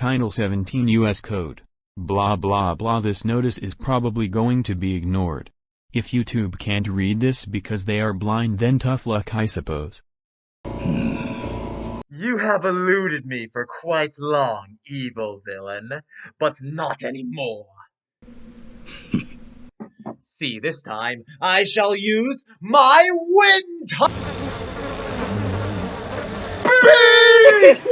Title 17 U.S. Code. Blah blah blah. This notice is probably going to be ignored. If YouTube can't read this because they are blind, then tough luck, I suppose. You have eluded me for quite long, evil villain, but not anymore. See, this time, I shall use my wind beast!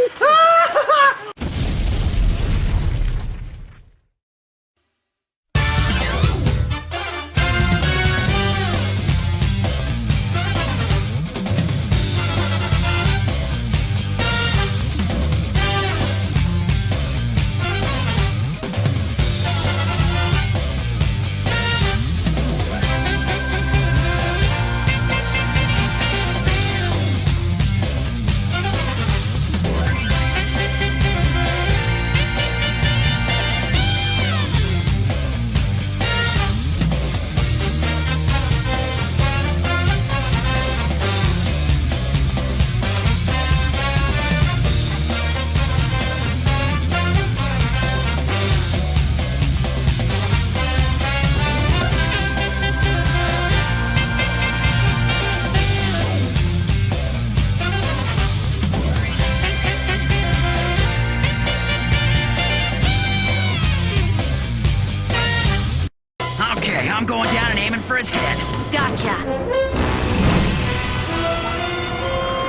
Okay, I'm going down and aiming for his head. Gotcha.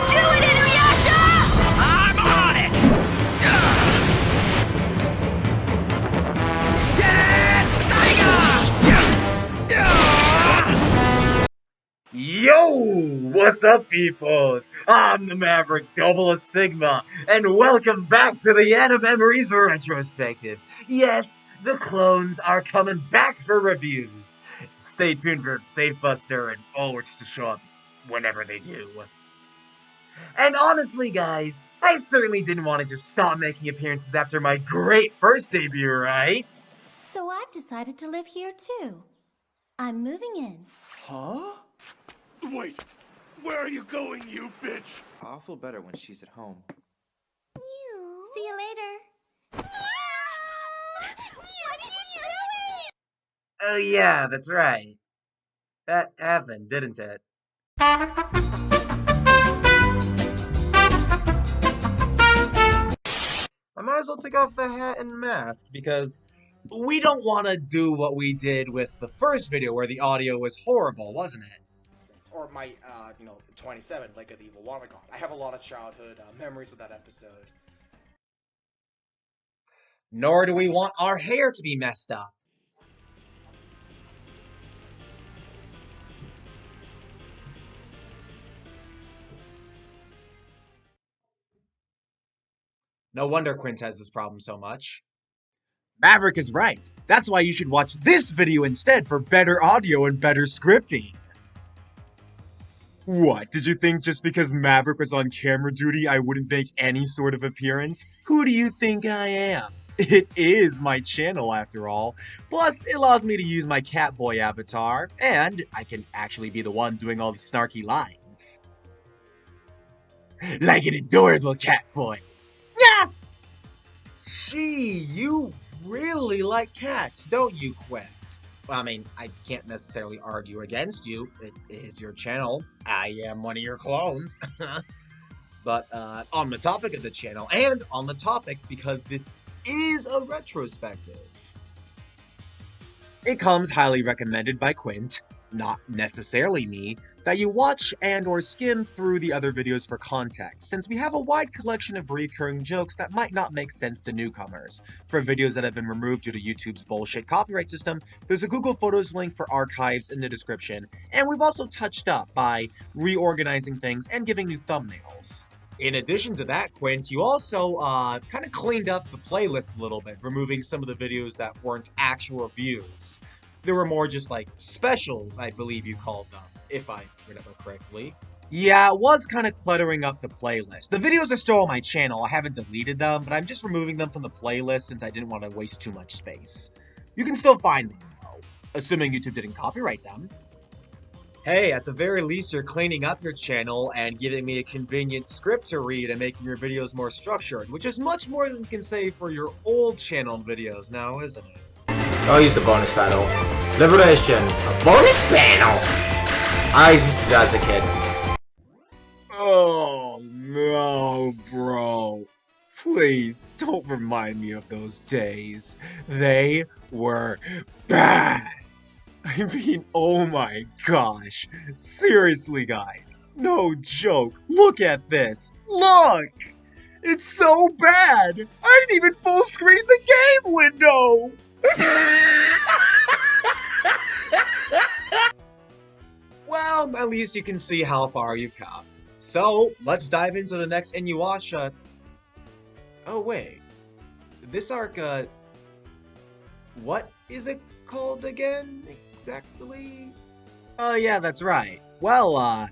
Do it, Inuyasha! I'm on it! Yo! What's up, peoples? I'm the Maverick Double Sigma, and welcome back to the Anime Memories Retrospective. Yes, the clones are coming back for reviews. Stay tuned for Safe Buster and Ulrich to show up whenever they do. And honestly, guys, I certainly didn't want to just stop making appearances after my great first debut, right? So I've decided to live here too. I'm moving in. Huh? Wait, where are you going, you bitch? I'll feel better when she's at home. See you later. What are you doing? Oh yeah, that's right. That happened, didn't it? I might as well take off the hat and mask, because we don't want to do what we did with the first video where the audio was horrible, wasn't it? Or my, 27, like the evil water god. I have a lot of childhood memories of that episode. Nor do we want our hair to be messed up. No wonder Quint has this problem so much. Maverick is right. That's why you should watch this video instead for better audio and better scripting. What, did you think just because Maverick was on camera duty I wouldn't make any sort of appearance? Who do you think I am? It is my channel after all. Plus, it allows me to use my Catboy avatar, and I can actually be the one doing all the snarky lines. Like an adorable Catboy. Yeah! Gee, you really like cats, don't you, Quint? Well, I mean, I can't necessarily argue against you. It is your channel. I am one of your clones. But on the topic of the channel, and on the topic because this is a retrospective, it comes highly recommended by Quint, not necessarily me, that you watch and or skim through the other videos for context, since we have a wide collection of recurring jokes that might not make sense to newcomers. For videos that have been removed due to YouTube's bullshit copyright system, there's a Google Photos link for archives in the description, and we've also touched up by reorganizing things and giving new thumbnails. In addition to that, Quint, you also kind of cleaned up the playlist a little bit, removing some of the videos that weren't actual reviews. There were more just like specials, I believe you called them, if I remember correctly. Yeah, it was kind of cluttering up the playlist. The videos are still on my channel, I haven't deleted them, but I'm just removing them from the playlist since I didn't want to waste too much space. You can still find them though, assuming YouTube didn't copyright them. Hey, at the very least, you're cleaning up your channel and giving me a convenient script to read and making your videos more structured, which is much more than you can say for your old channel videos now, isn't it? I'll use the bonus panel. Liberation! A bonus panel! I used to do that as a kid. Oh, no, bro. Please, don't remind me of those days. They were bad. I mean, oh my gosh. Seriously, guys. No joke. Look at this. Look! It's so bad! I didn't even full screen the game window! Well, at least you can see how far you've come. So, let's dive into the next Inuyasha. Oh, wait. This arc, what is it called again, exactly? Oh, yeah, that's right. Well,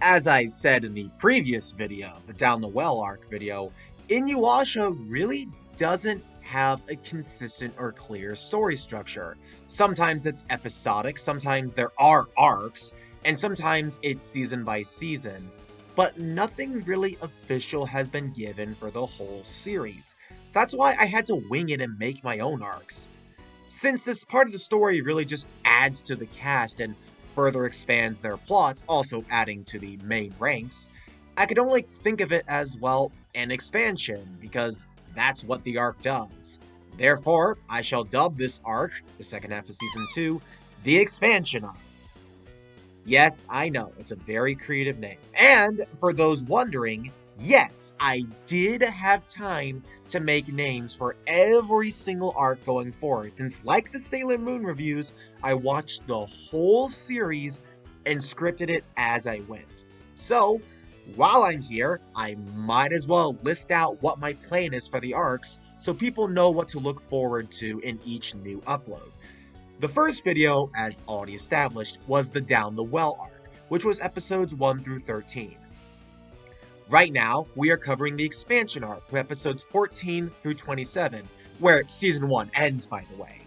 as I said in the previous video, the Down the Well arc video, Inuyasha really doesn't have a consistent or clear story structure. Sometimes it's episodic, sometimes there are arcs, and sometimes it's season by season. But nothing really official has been given for the whole series. That's why I had to wing it and make my own arcs. Since this part of the story really just adds to the cast and further expands their plots, also adding to the main ranks, I could only think of it as, well, an expansion, because that's what the arc does. Therefore, I shall dub this arc, the second half of Season 2, the expansion arc. Yes, I know, it's a very creative name. And, for those wondering, yes, I did have time to make names for every single arc going forward, since like the Sailor Moon reviews, I watched the whole series and scripted it as I went. So, while I'm here, I might as well list out what my plan is for the arcs, so people know what to look forward to in each new upload. The first video, as already established, was the Down the Well arc, which was episodes 1 through 13. Right now, we are covering the expansion arc from episodes 14 through 27, where Season 1 ends, by the way.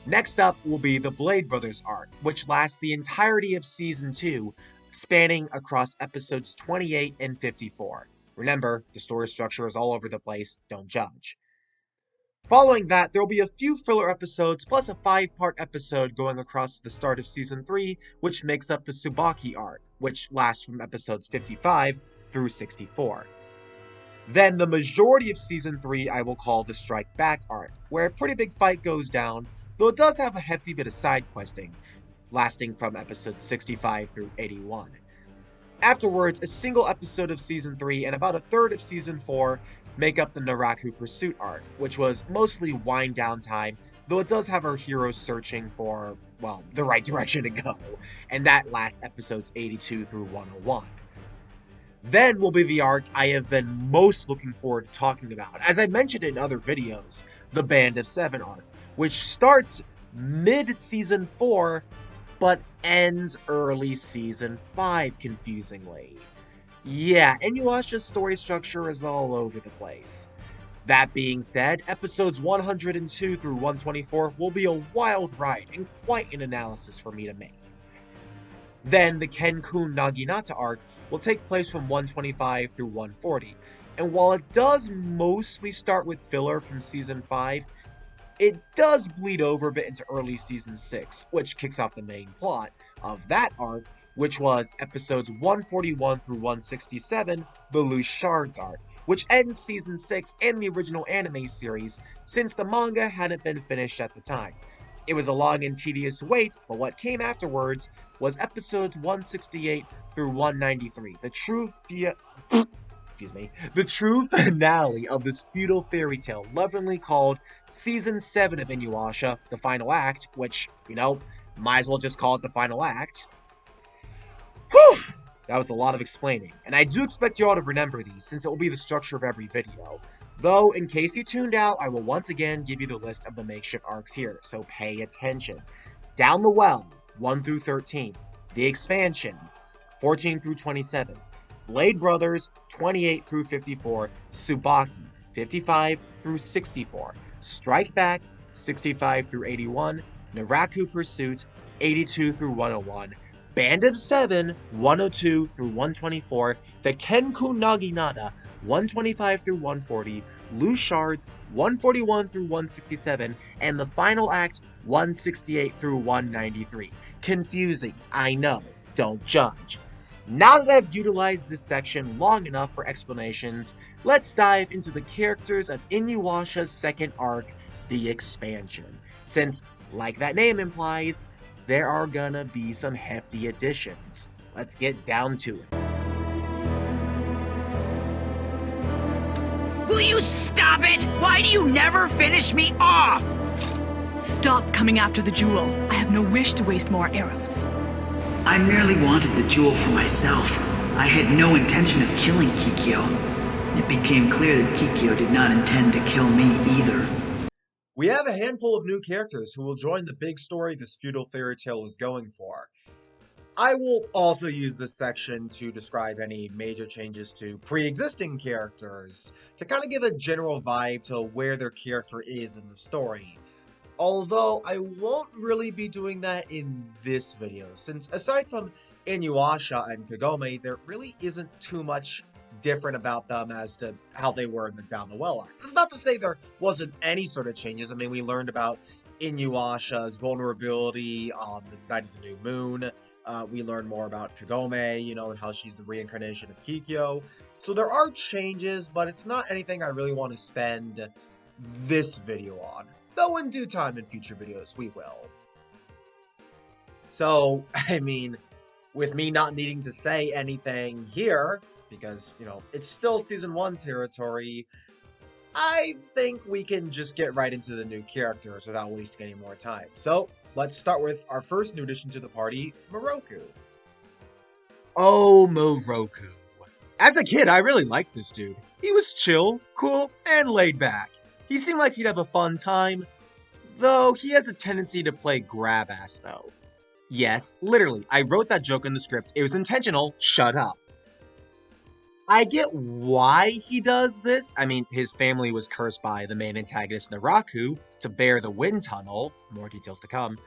Next up will be the Blade Brothers arc, which lasts the entirety of Season 2, spanning across episodes 28 and 54. Remember, the story structure is all over the place, don't judge. Following that, there will be a few filler episodes, plus a 5-part episode going across the start of Season 3, which makes up the Tsubaki arc, which lasts from episodes 55 through 64. Then the majority of Season 3 I will call the Strike Back arc, where a pretty big fight goes down, though it does have a hefty bit of side questing, lasting from episodes 65 through 81. Afterwards, a single episode of Season 3 and about a third of Season 4 make up the Naraku Pursuit arc, which was mostly wind down time, though it does have our heroes searching for, well, the right direction to go, and that lasts episodes 82 through 101. Then will be the arc I have been most looking forward to talking about, as I mentioned in other videos, the Band of Seven arc, which starts mid-Season 4, but ends early Season 5, confusingly. Yeah, Inuyasha's story structure is all over the place. That being said, episodes 102 through 124 will be a wild ride and quite an analysis for me to make. Then the Ken-kun Naginata arc will take place from 125 through 140, and while it does mostly start with filler from Season 5, it does bleed over a bit into early Season 6, which kicks off the main plot of that arc, which was episodes 141 through 167, the Loose Shards arc, which ends Season 6 and the original anime series, since the manga hadn't been finished at the time. It was a long and tedious wait, but what came afterwards was episodes 168 through 193, the true finale of this feudal fairy tale, lovingly called Season 7 of Inuyasha, the final act, which, might as well just call it the final act. Whew! That was a lot of explaining, and I do expect you all to remember these, since it will be the structure of every video. Though, in case you tuned out, I will once again give you the list of the makeshift arcs here, so pay attention. Down the Well, 1 through 13. The Expansion, 14 through 27. Blade Brothers, 28 through 54. Tsubaki, 55 through 64. Strike Back, 65 through 81. Naraku Pursuit, 82 through 101. Band of 7, 102 through 124, the Kenku Naginata, 125 through 140, Loose Shards, 141 through 167, and the final act, 168 through 193. Confusing, I know, don't judge. Now that I've utilized this section long enough for explanations, let's dive into the characters of Inuyasha's second arc, the expansion. Since, like that name implies, there are gonna be some hefty additions. Let's get down to it. Will you stop it? Why do you never finish me off? Stop coming after the jewel. I have no wish to waste more arrows. I merely wanted the jewel for myself. I had no intention of killing Kikyo. It became clear that Kikyo did not intend to kill me either. We have a handful of new characters who will join the big story this feudal fairy tale is going for. I will also use this section to describe any major changes to pre-existing characters, to kind of give a general vibe to where their character is in the story. Although I won't really be doing that in this video, since aside from Inuyasha and Kagome, there really isn't too much different about them as to how they were in the Down the Well arc. That's not to say there wasn't any sort of changes. I mean, we learned about Inuyasha's vulnerability on the night of the new moon. We learned more about Kagome, you know, and how she's the reincarnation of Kikyo. So there are changes, but it's not anything I really want to spend this video on. Though in due time in future videos, we will. So, I mean, with me not needing to say anything here, because, you know, it's still Season 1 territory, I think we can just get right into the new characters without wasting any more time. So, let's start with our first new addition to the party, Moroku. Oh, Moroku. As a kid, I really liked this dude. He was chill, cool, and laid back. He seemed like he'd have a fun time, though he has a tendency to play grab-ass, though. Yes, literally, I wrote that joke in the script. It was intentional, shut up. I get why he does this. I mean, his family was cursed by the main antagonist Naraku to bear the wind tunnel. More details to come.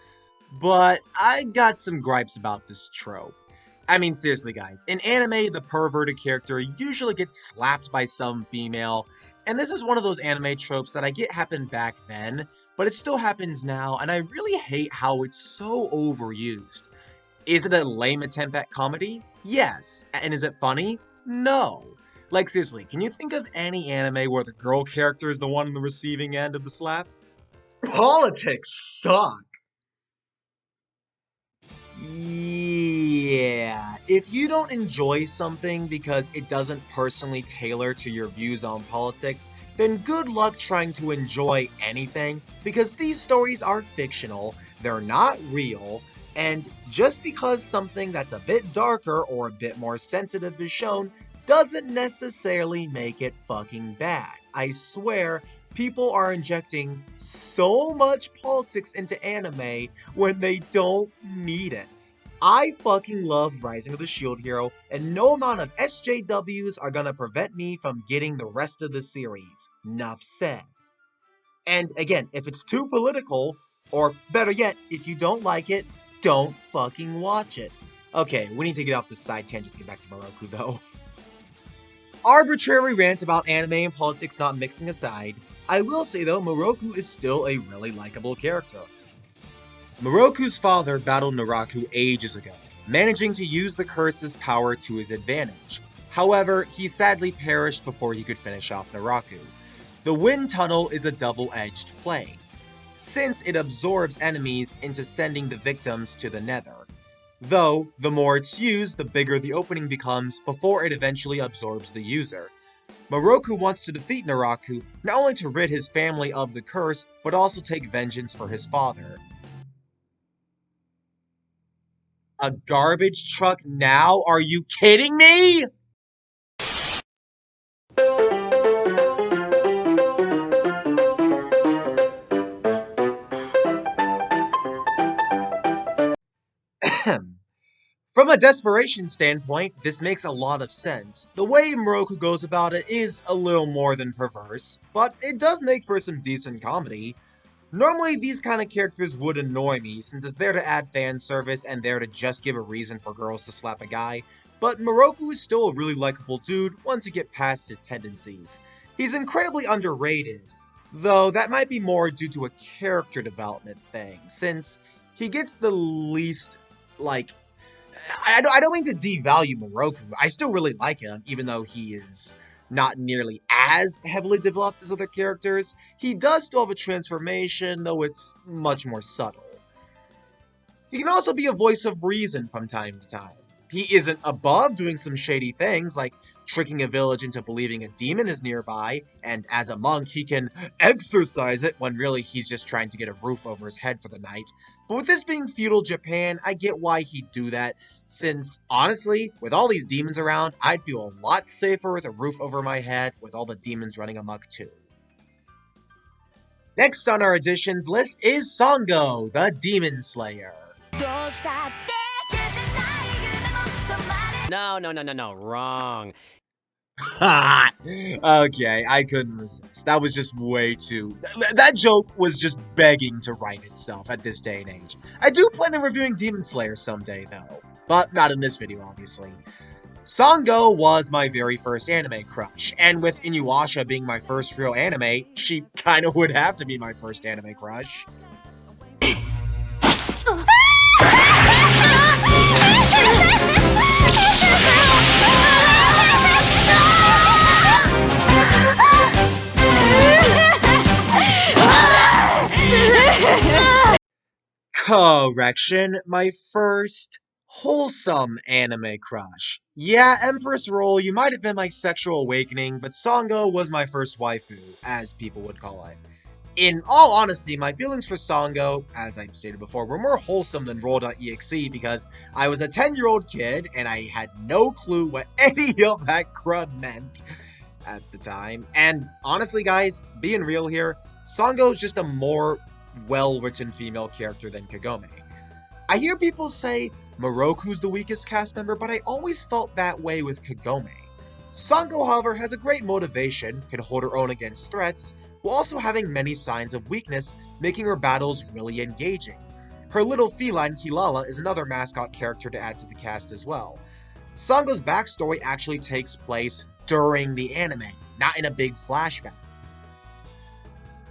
But I got some gripes about this trope. I mean, seriously guys, in anime, the perverted character usually gets slapped by some female, and this is one of those anime tropes that I get happened back then, but it still happens now, and I really hate how it's so overused. Is it a lame attempt at comedy? Yes. And is it funny? No. Like seriously, can you think of any anime where the girl character is the one on the receiving end of the slap? Politics suck! Yeah, if you don't enjoy something because it doesn't personally tailor to your views on politics, then good luck trying to enjoy anything, because these stories are fictional, they're not real, and just because something that's a bit darker or a bit more sensitive is shown, doesn't necessarily make it fucking bad. I swear, people are injecting so much politics into anime when they don't need it. I fucking love Rising of the Shield Hero, and no amount of SJWs are gonna prevent me from getting the rest of the series. Nuff said. And again, if it's too political, or better yet, if you don't like it, don't fucking watch it. Okay, we need to get off this side tangent and get back to Moroku though. Arbitrary rant about anime and politics not mixing aside, I will say though, Moroku is still a really likable character. Moroku's father battled Naraku ages ago, managing to use the curse's power to his advantage. However, he sadly perished before he could finish off Naraku. The wind tunnel is a double-edged blade, since it absorbs enemies into sending the victims to the nether. Though, the more it's used, the bigger the opening becomes before it eventually absorbs the user. Moroku wants to defeat Naraku, not only to rid his family of the curse, but also take vengeance for his father. A garbage truck now? Are you kidding me? From a desperation standpoint, this makes a lot of sense. The way Moroku goes about it is a little more than perverse, but it does make for some decent comedy. Normally, these kind of characters would annoy me, since it's there to add fan service and there to just give a reason for girls to slap a guy, but Moroku is still a really likable dude once you get past his tendencies. He's incredibly underrated, though that might be more due to a character development thing, since he gets the least, I don't mean to devalue Moroku, I still really like him, even though he is not nearly as heavily developed as other characters. He does still have a transformation, though it's much more subtle. He can also be a voice of reason from time to time. He isn't above doing some shady things, like tricking a village into believing a demon is nearby, and as a monk he can exorcise it when really he's just trying to get a roof over his head for the night. But with this being feudal Japan, I get why he'd do that, since honestly, with all these demons around, I'd feel a lot safer with a roof over my head with all the demons running amok too. Next on our additions list is Sango, the Demon Slayer. No, wrong. Okay, I couldn't resist. That was just way too... That joke was just begging to write itself at this day and age. I do plan on reviewing Demon Slayer someday, though. But not in this video, obviously. Sango was my very first anime crush, and with Inuyasha being my first real anime, she kinda would have to be my first anime crush. Correction, my first wholesome anime crush. Yeah, Empress Roll, you might have been my sexual awakening, but Sango was my first waifu, as people would call it. In all honesty, my feelings for Sango, as I've stated before, were more wholesome than Roll.exe because I was a 10-year-old kid and I had no clue what any of that crud meant at the time. And honestly, guys, being real here, Sango is just a more well-written female character than Kagome. I hear people say Moroku's the weakest cast member, but I always felt that way with Kagome. Sango, however, has a great motivation, can hold her own against threats, while also having many signs of weakness, making her battles really engaging. Her little feline Kilala is another mascot character to add to the cast as well. Sango's backstory actually takes place during the anime, not in a big flashback.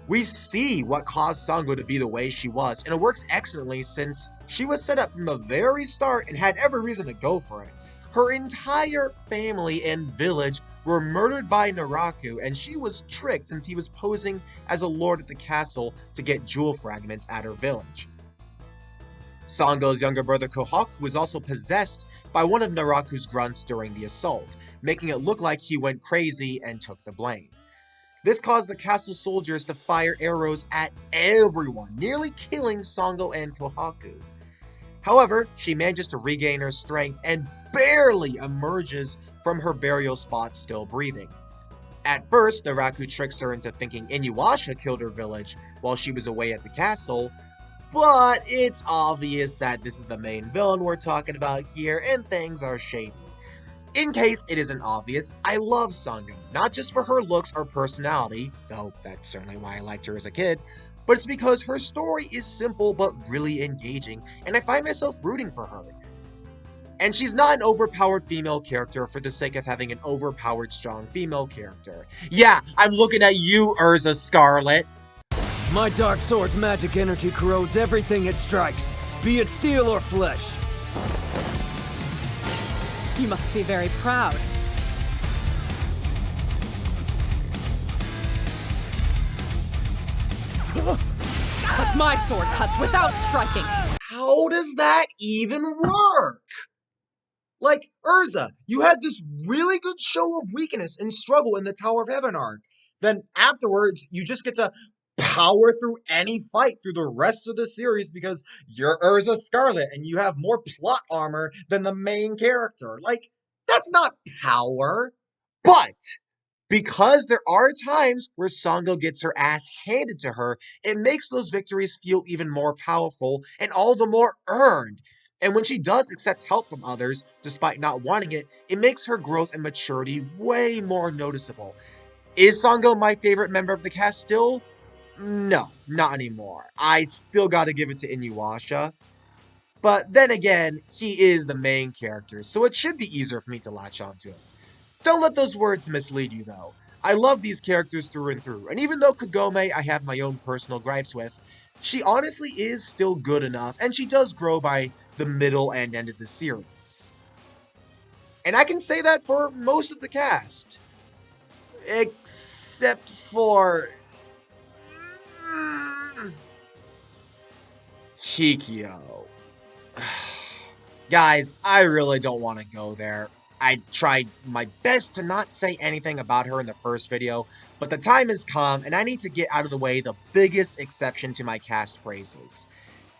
We see what caused Sango to be the way she was, and it works excellently since she was set up from the very start and had every reason to go for it. Her entire family and village were murdered by Naraku, and she was tricked since he was posing as a lord at the castle to get jewel fragments at her village. Sango's younger brother Kohaku was also possessed by one of Naraku's grunts during the assault, making it look like he went crazy and took the blame. This caused the castle soldiers to fire arrows at everyone, nearly killing Sango and Kohaku. However, she manages to regain her strength and barely emerges from her burial spot still breathing. At first, Naraku tricks her into thinking Inuyasha killed her village while she was away at the castle, but it's obvious that this is the main villain we're talking about here and things are shady. In case it isn't obvious, I love Sango, not just for her looks or personality, though that's certainly why I liked her as a kid, but it's because her story is simple but really engaging, and I find myself rooting for her. And she's not an overpowered female character for the sake of having an overpowered strong female character. Yeah, I'm looking at you, Urza Scarlet! My dark sword's magic energy corrodes everything it strikes, be it steel or flesh. You must be very proud. But my sword cuts without striking. How does that even work? Like, Urza, you had this really good show of weakness and struggle in the Tower of Heaven arc. Then afterwards, you just get to power through any fight through the rest of the series because you're Urza Scarlet and you have more plot armor than the main character. Like, that's not power. But because there are times where Sango gets her ass handed to her, it makes those victories feel even more powerful and all the more earned. And when she does accept help from others, despite not wanting it, it makes her growth and maturity way more noticeable. Is Sango my favorite member of the cast still? No, not anymore. I still gotta give it to Inuyasha. But then again, he is the main character, so it should be easier for me to latch onto him. Don't let those words mislead you, though. I love these characters through and through, and even though Kagome I have my own personal gripes with, she honestly is still good enough, and she does grow by the middle and end of the series. And I can say that for most of the cast. Except for... Kikyo. Guys, I really don't want to go there. I tried my best to not say anything about her in the first video, but the time has come and I need to get out of the way the biggest exception to my cast praises.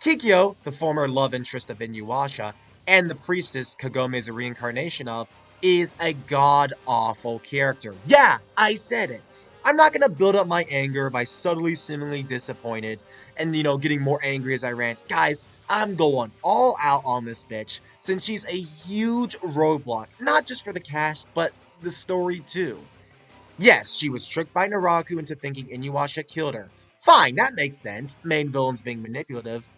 Kikyo, the former love interest of Inuyasha, and the priestess Kagome is a reincarnation of, is a god-awful character. Yeah, I said it. I'm not gonna build up my anger by subtly seemingly disappointed and, getting more angry as I rant. Guys, I'm going all out on this bitch, since she's a huge roadblock, not just for the cast, but the story too. Yes, she was tricked by Naraku into thinking Inuyasha killed her. Fine, that makes sense, main villains being manipulative.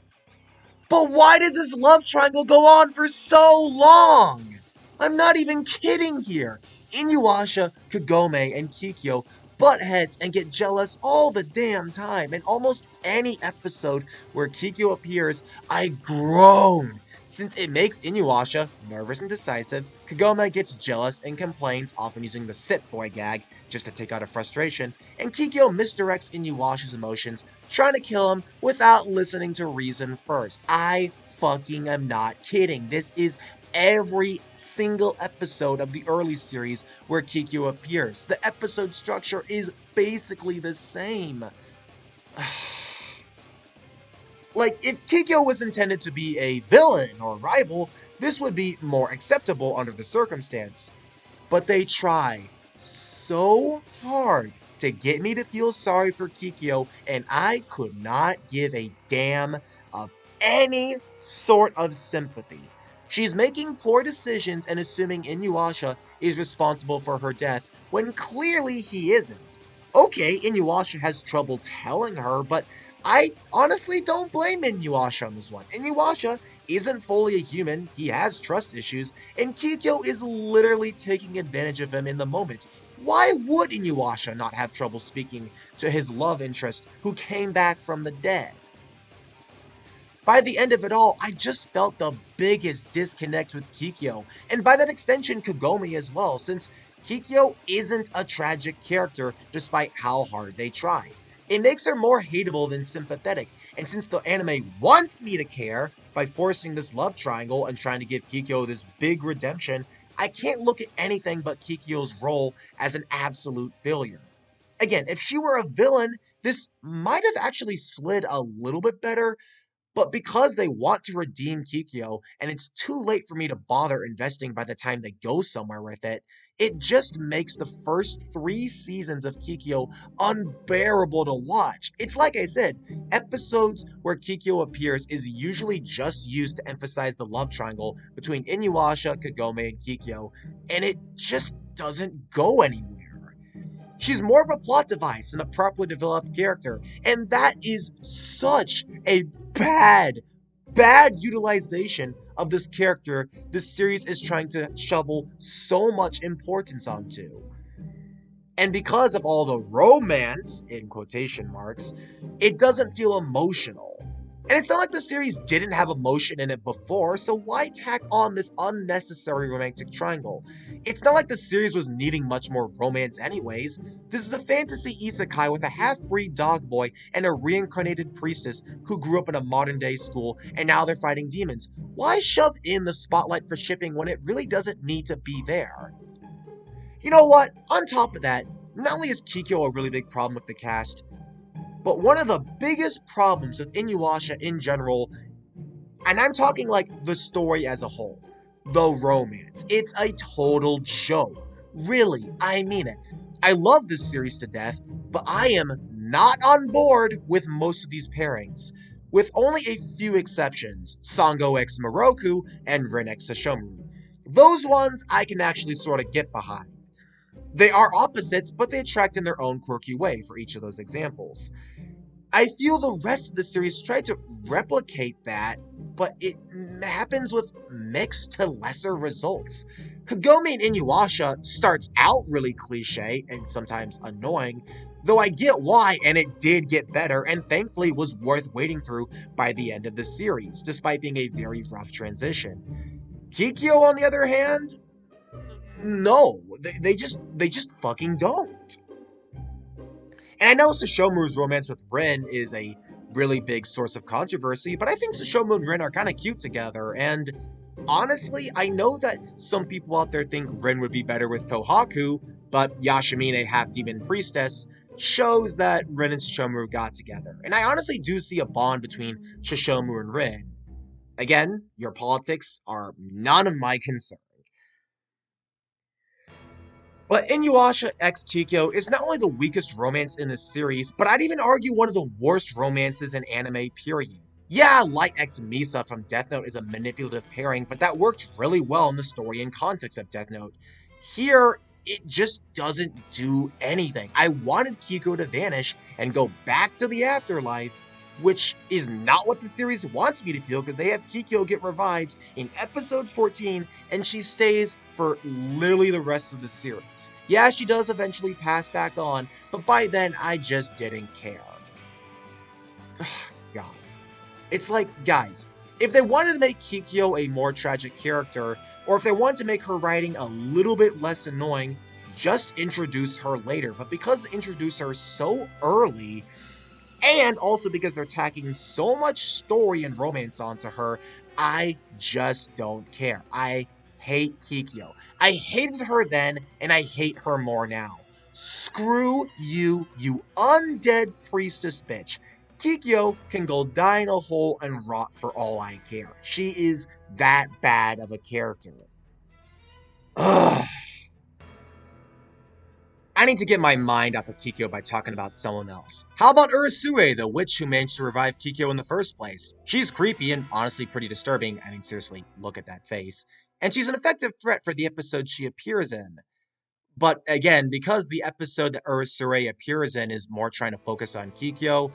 But why does this love triangle go on for so long? I'm not even kidding here. Inuyasha, Kagome, and Kikyo butt heads and get jealous all the damn time. In almost any episode where Kikyo appears, I groan. Since it makes Inuyasha nervous and decisive, Kagome gets jealous and complains, often using the sit boy gag just to take out her frustration, and Kikyo misdirects Inuyasha's emotions, trying to kill him without listening to reason first. I fucking am not kidding. This is every single episode of the early series where Kikyo appears. The episode structure is basically the same. Like, if Kikyo was intended to be a villain or rival, this would be more acceptable under the circumstance. But they try so hard to get me to feel sorry for Kikyo, and I could not give a damn of any sort of sympathy. She's making poor decisions and assuming Inuyasha is responsible for her death, when clearly he isn't. Okay, Inuyasha has trouble telling her, but I honestly don't blame Inuyasha on this one. Inuyasha isn't fully a human, he has trust issues, and Kikyo is literally taking advantage of him in the moment. Why would Inuyasha not have trouble speaking to his love interest who came back from the dead? By the end of it all, I just felt the biggest disconnect with Kikyo, and by that extension Kagome as well, since Kikyo isn't a tragic character despite how hard they try. It makes her more hateable than sympathetic, and since the anime wants me to care by forcing this love triangle and trying to give Kikyo this big redemption, I can't look at anything but Kikyo's role as an absolute failure. Again, if she were a villain, this might have actually slid a little bit better, but because they want to redeem Kikyo, and it's too late for me to bother investing by the time they go somewhere with it, it just makes the first 3 seasons of Kikyo unbearable to watch. It's like I said, episodes where Kikyo appears is usually just used to emphasize the love triangle between Inuyasha, Kagome, and Kikyo, and it just doesn't go anywhere. She's more of a plot device than a properly developed character, and that is such a bad utilization of this character this series is trying to shovel so much importance onto. And because of all the romance, in quotation marks, it doesn't feel emotional. And it's not like the series didn't have emotion in it before, so why tack on this unnecessary romantic triangle? It's not like the series was needing much more romance anyways. This is a fantasy isekai with a half-breed dog boy and a reincarnated priestess who grew up in a modern-day school and now they're fighting demons. Why shove in the spotlight for shipping when it really doesn't need to be there? You know what? On top of that, not only is Kikyo a really big problem with the cast, but one of the biggest problems with Inuyasha in general, and I'm talking like the story as a whole, the romance. It's a total joke. Really, I mean it. I love this series to death, but I am not on board with most of these pairings. With only a few exceptions, Sango x Moroku and Rin x Sesshomaru. Those ones I can actually sort of get behind. They are opposites, but they attract in their own quirky way for each of those examples. I feel the rest of the series tried to replicate that, but it happens with mixed to lesser results. Kagome and Inuyasha starts out really cliche and sometimes annoying, though I get why, and it did get better, and thankfully was worth waiting through by the end of the series, despite being a very rough transition. Kikyo, on the other hand, no, they just fucking don't. And I know Sashomu's romance with Rin is a really big source of controversy, but I think Sashomu and Rin are kind of cute together, and honestly, I know that some people out there think Rin would be better with Kohaku, but Yashimine, half-demon priestess, shows that Rin and Sashomu got together. And I honestly do see a bond between Sashomu and Rin. Again, your politics are none of my concern. But Inuyasha x Kikyo is not only the weakest romance in the series, but I'd even argue one of the worst romances in anime, period. Yeah, Light x Misa from Death Note is a manipulative pairing, but that worked really well in the story and context of Death Note. Here, it just doesn't do anything. I wanted Kiko to vanish and go back to the afterlife, which is not what the series wants me to feel, because they have Kikyo get revived in episode 14, and she stays for literally the rest of the series. Yeah, she does eventually pass back on, but by then, I just didn't care. God. It's like, guys, if they wanted to make Kikyo a more tragic character, or if they wanted to make her writing a little bit less annoying, just introduce her later. But because they introduce her so early, and also because they're tacking so much story and romance onto her, I just don't care. I hate Kikyo. I hated her then, and I hate her more now. Screw you, you undead priestess bitch. Kikyo can go die in a hole and rot for all I care. She is that bad of a character. Ugh. I need to get my mind off of Kikyo by talking about someone else. How about Urusue, the witch who managed to revive Kikyo in the first place? She's creepy and honestly pretty disturbing. I mean, seriously, look at that face. And she's an effective threat for the episode she appears in. But again, because the episode that Urusue appears in is more trying to focus on Kikyo,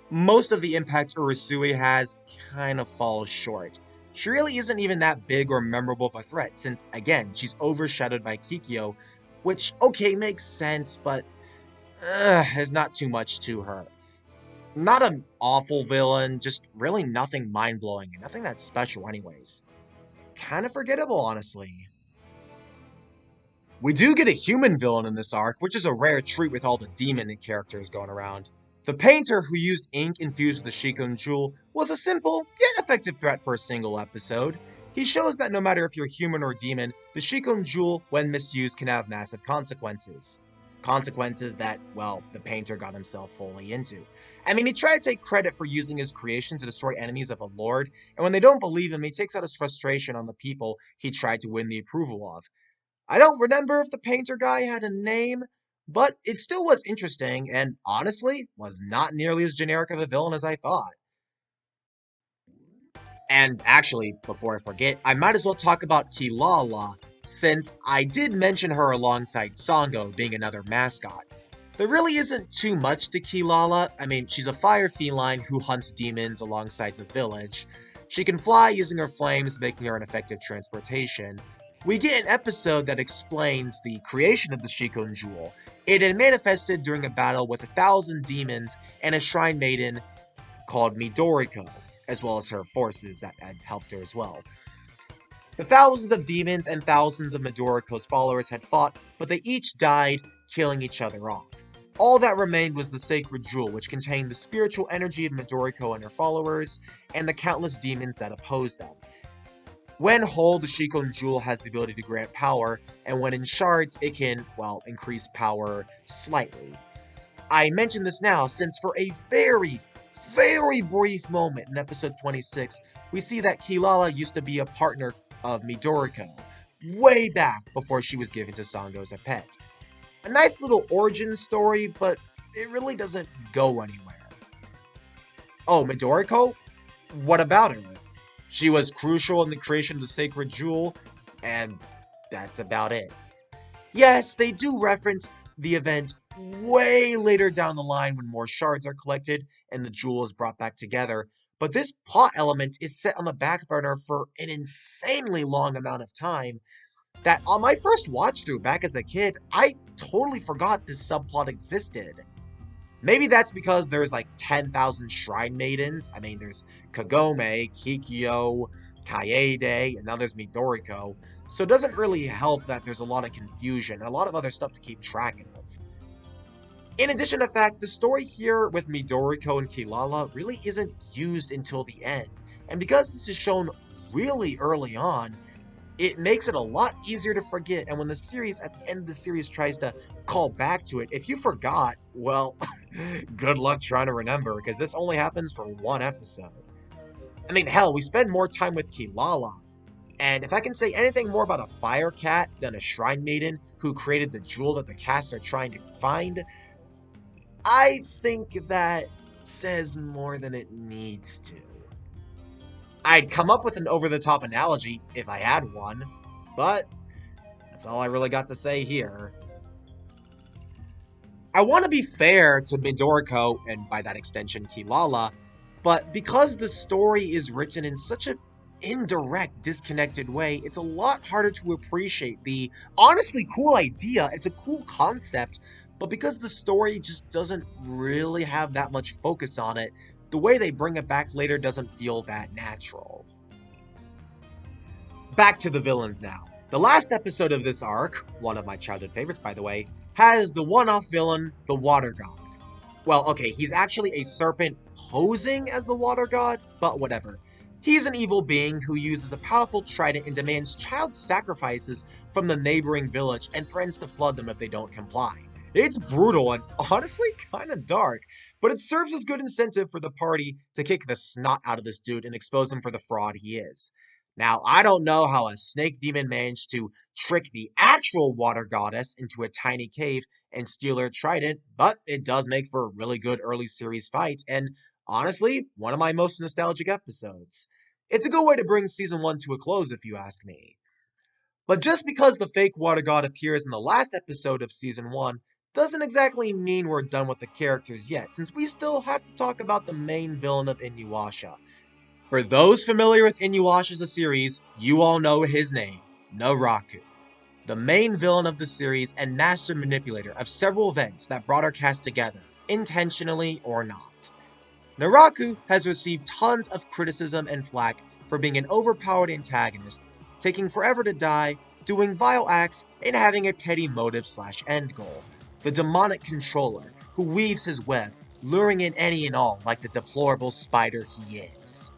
most of the impact Urusue has kind of falls short. She really isn't even that big or memorable of a threat, since again, she's overshadowed by Kikyo, which, okay, makes sense, but is not too much to her. Not an awful villain, just really nothing mind-blowing, and nothing that special anyways. Kind of forgettable, honestly. We do get a human villain in this arc, which is a rare treat with all the demon characters going around. The painter who used ink infused with the Shikon Jewel was a simple, yet effective threat for a single episode. He shows that no matter if you're human or demon, the Shikon Jewel, when misused, can have massive consequences. Consequences that, well, the painter got himself fully into. I mean, he tried to take credit for using his creation to destroy enemies of a lord, and when they don't believe him, he takes out his frustration on the people he tried to win the approval of. I don't remember if the painter guy had a name, but it still was interesting, and honestly, was not nearly as generic of a villain as I thought. And actually, before I forget, I might as well talk about Kilala, since I did mention her alongside Sango being another mascot. There really isn't too much to Kilala. I mean, she's a fire feline who hunts demons alongside the village. She can fly using her flames, making her an effective transportation. We get an episode that explains the creation of the Shikon Jewel. It had manifested during a battle with 1,000 demons and a shrine maiden called Midoriko, as well as her forces that had helped her as well. The thousands of demons and thousands of Midoriko's followers had fought, but they each died, killing each other off. All that remained was the sacred jewel, which contained the spiritual energy of Midoriko and her followers, and the countless demons that opposed them. When whole, the Shikon Jewel has the ability to grant power, and when in shards, it can, well, increase power slightly. I mention this now since for a very brief moment in episode 26, we see that Kilala used to be a partner of Midoriko, way back before she was given to Sango as a pet. A nice little origin story, but it really doesn't go anywhere. Oh, Midoriko? What about her? She was crucial in the creation of the Sacred Jewel, and that's about it. Yes, they do reference the event way later down the line when more shards are collected and the jewel is brought back together. But this plot element is set on the back burner for an insanely long amount of time that on my first watch through back as a kid, I totally forgot this subplot existed. Maybe that's because there's like 10,000 shrine maidens. I mean, there's Kagome, Kikyo, Kaede, and now there's Midoriko. So it doesn't really help that there's a lot of confusion and a lot of other stuff to keep track of. In addition to the fact, the story here with Midoriko and Kilala really isn't used until the end. And because this is shown really early on, it makes it a lot easier to forget, and when the series, at the end of the series, tries to call back to it, if you forgot, well, good luck trying to remember, because this only happens for one episode. I mean, hell, we spend more time with Kilala, and if I can say anything more about a fire cat than a shrine maiden who created the jewel that the cast are trying to find, I think that says more than it needs to. I'd come up with an over-the-top analogy if I had one, but that's all I really got to say here. I want to be fair to Midoriko, and by that extension Kilala, but because the story is written in such an indirect, disconnected way, it's a lot harder to appreciate the honestly cool idea. It's a cool concept, but because the story just doesn't really have that much focus on it, the way they bring it back later doesn't feel that natural. Back to the villains now. The last episode of this arc, one of my childhood favorites by the way, has the one-off villain, the Water God. Well, okay, he's actually a serpent posing as the Water God, but whatever. He's an evil being who uses a powerful trident and demands child sacrifices from the neighboring village and threatens to flood them if they don't comply. It's brutal and honestly kinda dark, but it serves as good incentive for the party to kick the snot out of this dude and expose him for the fraud he is. Now, I don't know how a snake demon managed to trick the actual water goddess into a tiny cave and steal her trident, but it does make for a really good early series fight, and honestly, one of my most nostalgic episodes. It's a good way to bring Season 1 to a close if you ask me. But just because the fake water god appears in the last episode of Season 1 doesn't exactly mean we're done with the characters yet, since we still have to talk about the main villain of Inuyasha. For those familiar with Inuyasha as a series, you all know his name, Naraku. The main villain of the series and master manipulator of several events that brought our cast together, intentionally or not. Naraku has received tons of criticism and flack for being an overpowered antagonist, taking forever to die, doing vile acts, and having a petty motive/end goal. The demonic controller, who weaves his web, luring in any and all like the deplorable spider he is.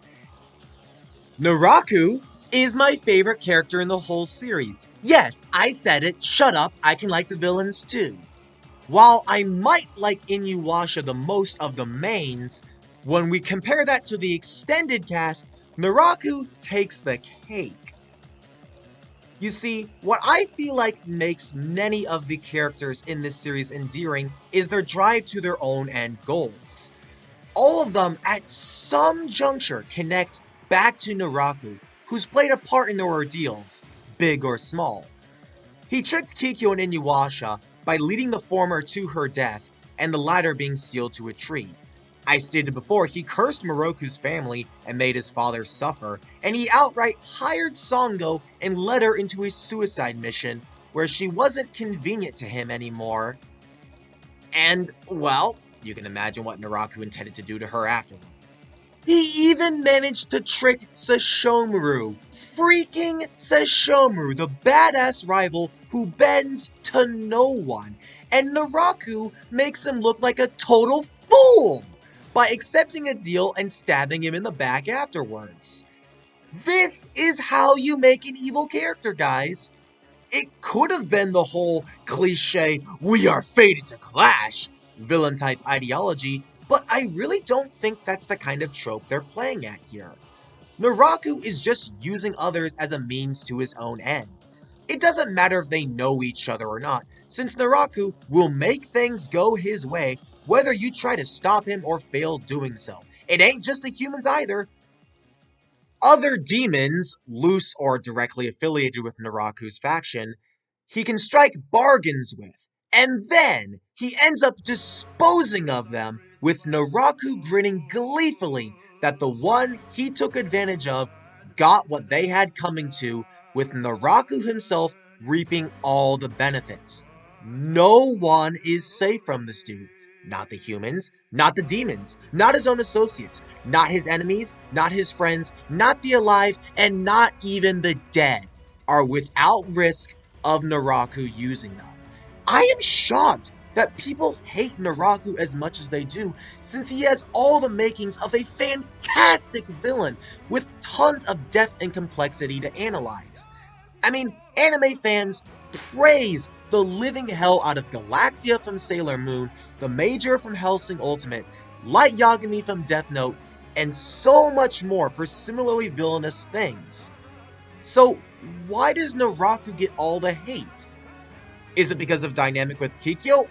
Naraku is my favorite character in the whole series. Yes, I said it, shut up, I can like the villains too. While I might like Inuyasha the most of the mains, when we compare that to the extended cast, Naraku takes the cake. You see, what I feel like makes many of the characters in this series endearing is their drive to their own end goals. All of them, at some juncture, connect back to Naraku, who's played a part in their ordeals, big or small. He tricked Kikyo and Inuyasha by leading the former to her death, and the latter being sealed to a tree. I stated before, he cursed Moroku's family and made his father suffer, and he outright hired Sango and led her into a suicide mission where she wasn't convenient to him anymore. And, well, you can imagine what Naraku intended to do to her afterward. He even managed to trick Sesshomaru. Freaking Sesshomaru, the badass rival who bends to no one. And Naraku makes him look like a total fool by accepting a deal and stabbing him in the back afterwards. This is how you make an evil character, guys. It could have been the whole cliche, we are fated to clash, villain type ideology, but I really don't think that's the kind of trope they're playing at here. Naraku is just using others as a means to his own end. It doesn't matter if they know each other or not, since Naraku will make things go his way whether you try to stop him or fail doing so. It ain't just the humans either. Other demons, loose or directly affiliated with Naraku's faction, he can strike bargains with, And then he ends up disposing of them with Naraku grinning gleefully that the one he took advantage of got what they had coming to, with Naraku himself reaping all the benefits. No one is safe from this dude. Not the humans, not the demons, not his own associates, not his enemies, not his friends, not the alive, and not even the dead are without risk of Naraku using them. I am shocked that people hate Naraku as much as they do, since he has all the makings of a fantastic villain with tons of depth and complexity to analyze. I mean, anime fans praise the living hell out of Galaxia from Sailor Moon, the Major from Hellsing Ultimate, Light Yagami from Death Note, and so much more for similarly villainous things. So, why does Naraku get all the hate? Is it because of dynamic with Kikyo?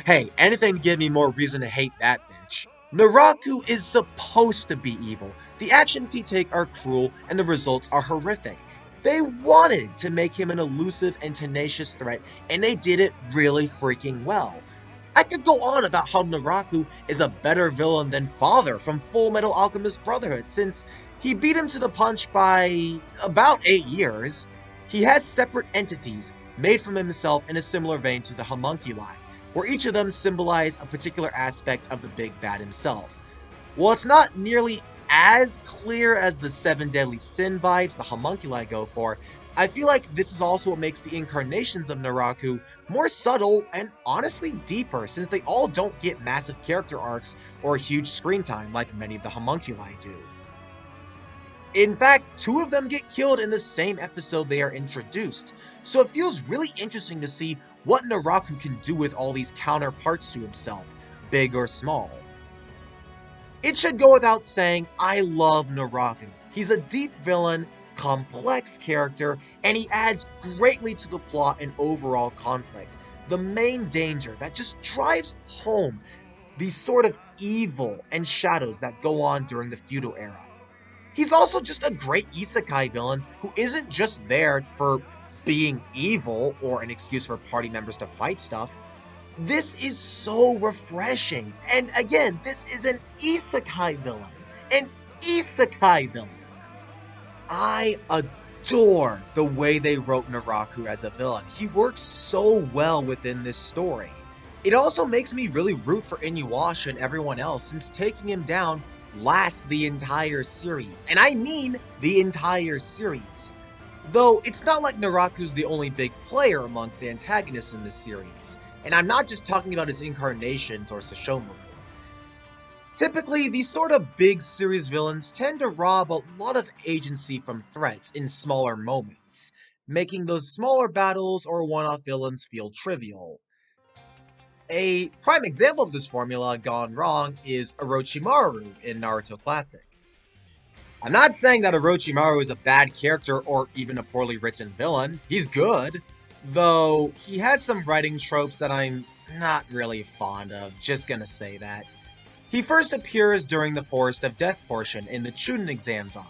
Hey, anything to give me more reason to hate that bitch. Naraku is supposed to be evil. The actions he takes are cruel, and the results are horrific. They wanted to make him an elusive and tenacious threat, and they did it really freaking well. I could go on about how Naraku is a better villain than Father from Full Metal Alchemist Brotherhood, since he beat him to the punch by about 8 years. He has separate entities made from himself in a similar vein to the homunculi, where each of them symbolize a particular aspect of the big bad himself. While it's not nearly as clear as the 7 deadly sin vibes the homunculi go for, I feel like this is also what makes the incarnations of Naraku more subtle and honestly deeper, since they all don't get massive character arcs or huge screen time like many of the homunculi do. In fact, 2 of them get killed in the same episode they are introduced, so it feels really interesting to see what Naraku can do with all these counterparts to himself, big or small. It should go without saying, I love Naraku. He's a deep villain, complex character, and he adds greatly to the plot and overall conflict. The main danger that just drives home the sort of evil and shadows that go on during the feudal era. He's also just a great isekai villain who isn't just there for being evil or an excuse for party members to fight stuff. This is so refreshing. And again, this is an isekai villain. An isekai villain. I adore the way they wrote Naraku as a villain. He works so well within this story. It also makes me really root for Inuyasha and everyone else, since taking him down lasts the entire series. And I mean the entire series. Though it's not like Naraku's the only big player amongst the antagonists in this series. And I'm not just talking about his incarnations or Sesshomaru. Typically, these sort of big series villains tend to rob a lot of agency from threats in smaller moments, making those smaller battles or one-off villains feel trivial. A prime example of this formula gone wrong is Orochimaru in Naruto Classic. I'm not saying that Orochimaru is a bad character or even a poorly written villain. He's good, though he has some writing tropes that I'm not really fond of, just gonna say that. He first appears during the Forest of Death portion in the Chunin exams on,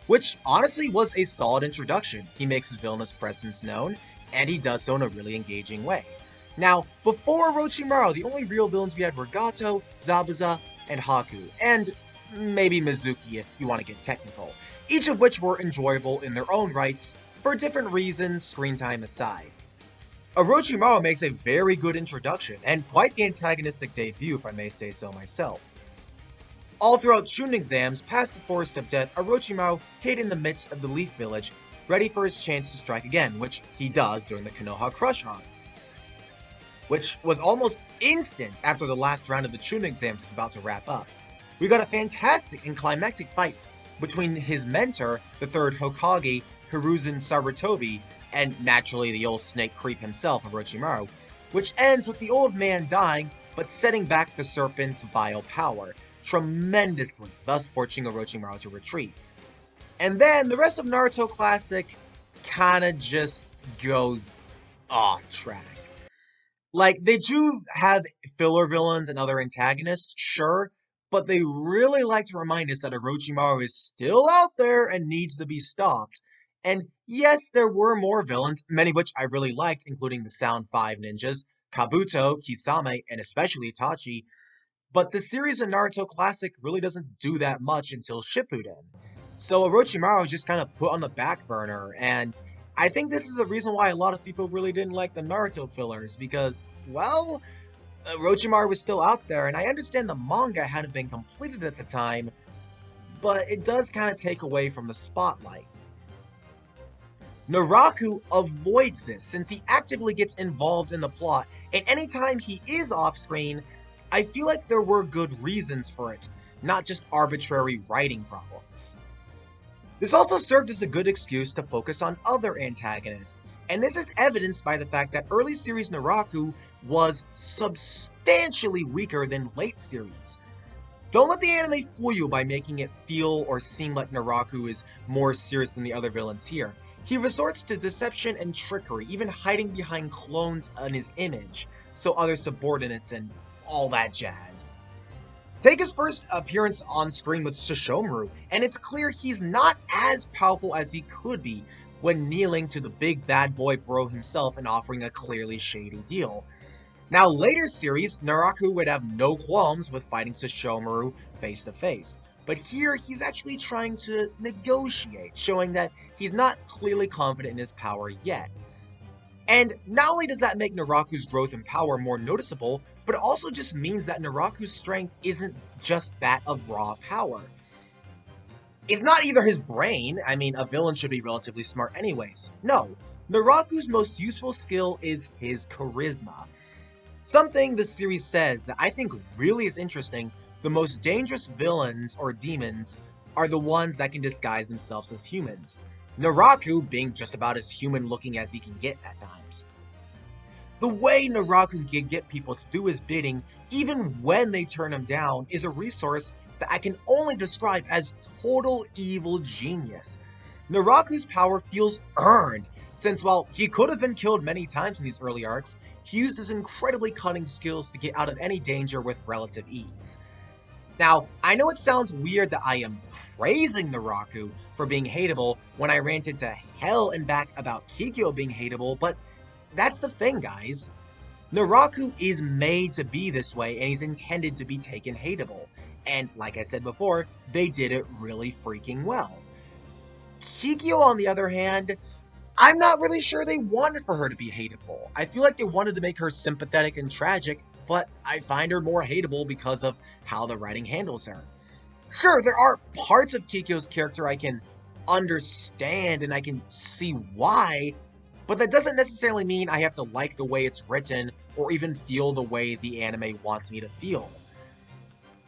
which honestly was a solid introduction. He makes his villainous presence known, and he does so in a really engaging way. Now, before Orochimaru, the only real villains we had were Gato, Zabuza, and Haku, and maybe Mizuki if you want to get technical, each of which were enjoyable in their own rights, for different reasons, screen time aside. Orochimaru makes a very good introduction, and quite the antagonistic debut if I may say so myself. All throughout Chunin exams, past the Forest of Death, Orochimaru hid in the midst of the Leaf Village, ready for his chance to strike again, which he does during the Konoha Crush Arc, which was almost instant after the last round of the Chunin exams was about to wrap up. We got a fantastic and climactic fight between his mentor, the third Hokage, Hiruzen Sarutobi, and naturally the old snake creep himself, Orochimaru, which ends with the old man dying, but setting back the serpent's vile power tremendously, thus forcing Orochimaru to retreat. And then the rest of Naruto Classic kinda just goes off track. Like, they do have filler villains and other antagonists, sure, but they really like to remind us that Orochimaru is still out there and needs to be stopped. And yes, there were more villains, many of which I really liked, including the Sound 5 ninjas, Kabuto, Kisame, and especially Itachi, but the series of Naruto Classic really doesn't do that much until Shippuden. So Orochimaru was just kind of put on the back burner, and I think this is a reason why a lot of people really didn't like the Naruto fillers, because, well, Orochimaru was still out there, and I understand the manga hadn't been completed at the time, but it does kind of take away from the spotlight. Naraku avoids this since he actively gets involved in the plot, and anytime he is off-screen, I feel like there were good reasons for it, not just arbitrary writing problems. This also served as a good excuse to focus on other antagonists, and this is evidenced by the fact that early series Naraku was substantially weaker than late series. Don't let the anime fool you by making it feel or seem like Naraku is more serious than the other villains here. He resorts to deception and trickery, even hiding behind clones in his image, so other subordinates and all that jazz. Take his first appearance on screen with Sesshomaru, and it's clear he's not as powerful as he could be when kneeling to the big bad boy bro himself and offering a clearly shady deal. Now, later series, Naraku would have no qualms with fighting Sesshomaru face to face, but here he's actually trying to negotiate, showing that he's not clearly confident in his power yet. And not only does that make Naraku's growth in power more noticeable, but it also just means that Naraku's strength isn't just that of raw power. It's not either his brain, I mean, a villain should be relatively smart anyways. No, Naraku's most useful skill is his charisma. Something the series says that I think really is interesting: the most dangerous villains or demons are the ones that can disguise themselves as humans. Naraku being just about as human looking as he can get at times. The way Naraku can get people to do his bidding, even when they turn him down, is a resource that I can only describe as total evil genius. Naraku's power feels earned, since while he could have been killed many times in these early arcs, he used his incredibly cunning skills to get out of any danger with relative ease. Now, I know it sounds weird that I am praising Naraku for being hateable when I ranted to hell and back about Kikyo being hateable, but that's the thing, guys. Naraku is made to be this way, and he's intended to be taken hateable. And like I said before, they did it really freaking well. Kikyo, on the other hand, I'm not really sure they wanted for her to be hateable. I feel like they wanted to make her sympathetic and tragic, but I find her more hateable because of how the writing handles her. Sure, there are parts of Kikyo's character I can understand and I can see why, but that doesn't necessarily mean I have to like the way it's written or even feel the way the anime wants me to feel.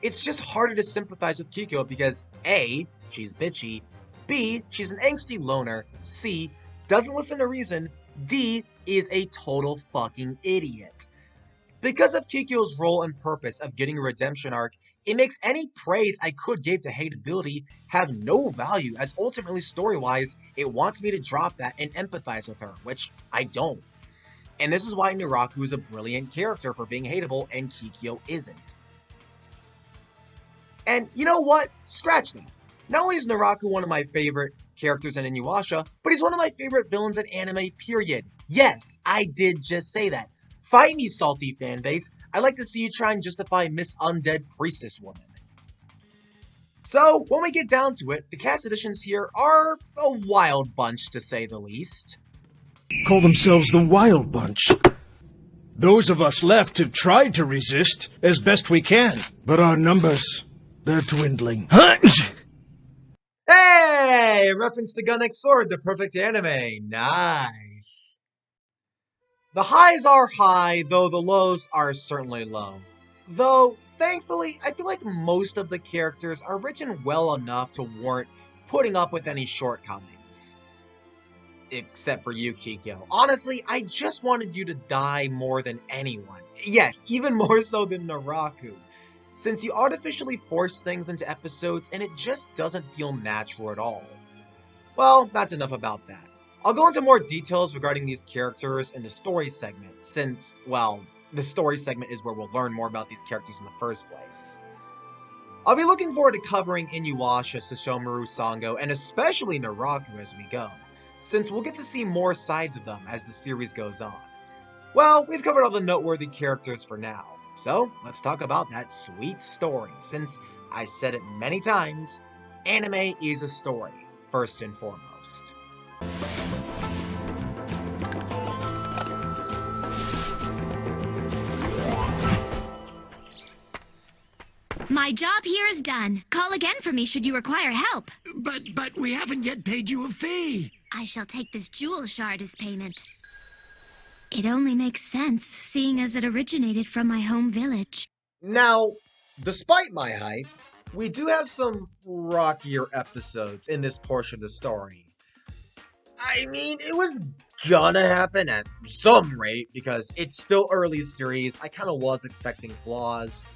It's just harder to sympathize with Kikyo because A, she's bitchy, B, she's an angsty loner, C, doesn't listen to reason, D, is a total fucking idiot. Because of Kikyo's role and purpose of getting a redemption arc, it makes any praise I could give to hateability have no value, as ultimately story-wise, it wants me to drop that and empathize with her, which I don't. And this is why Naraku is a brilliant character for being hateable and Kikyo isn't. And you know what? Scratch that. Not only is Naraku one of my favorite characters in Inuyasha, but he's one of my favorite villains in anime, period. Yes, I did just say that. Fight me, salty fanbase. I'd like to see you try and justify Miss Undead Priestess Woman. So, when we get down to it, the cast additions here are a wild bunch, to say the least. Call themselves the Wild Bunch. Those of us left have tried to resist as best we can, but our numbers, they're dwindling. Hey! Reference to Gun X Sword, the perfect anime. Nice. The highs are high, though the lows are certainly low. Though, thankfully, I feel like most of the characters are written well enough to warrant putting up with any shortcomings. Except for you, Kikyo. Honestly, I just wanted you to die more than anyone. Yes, even more so than Naraku. Since you artificially force things into episodes and it just doesn't feel natural at all. Well, that's enough about that. I'll go into more details regarding these characters in the story segment, since, well, the story segment is where we'll learn more about these characters in the first place. I'll be looking forward to covering Inuyasha, Sesshomaru, Sango, and especially Naraku as we go. since we'll get to see more sides of them as the series goes on. Well, we've covered all the noteworthy characters for now, so let's talk about that sweet story, since I said it many times, anime is a story, first and foremost. My job here is done. Call again for me should you require help. But we haven't yet paid you a fee. I shall take this jewel shard as payment. It only makes sense, seeing as it originated from my home village. Now, despite my hype, we do have some rockier episodes in this portion of the story. I mean, it was gonna happen at some rate, because it's still early series. I kinda was expecting flaws.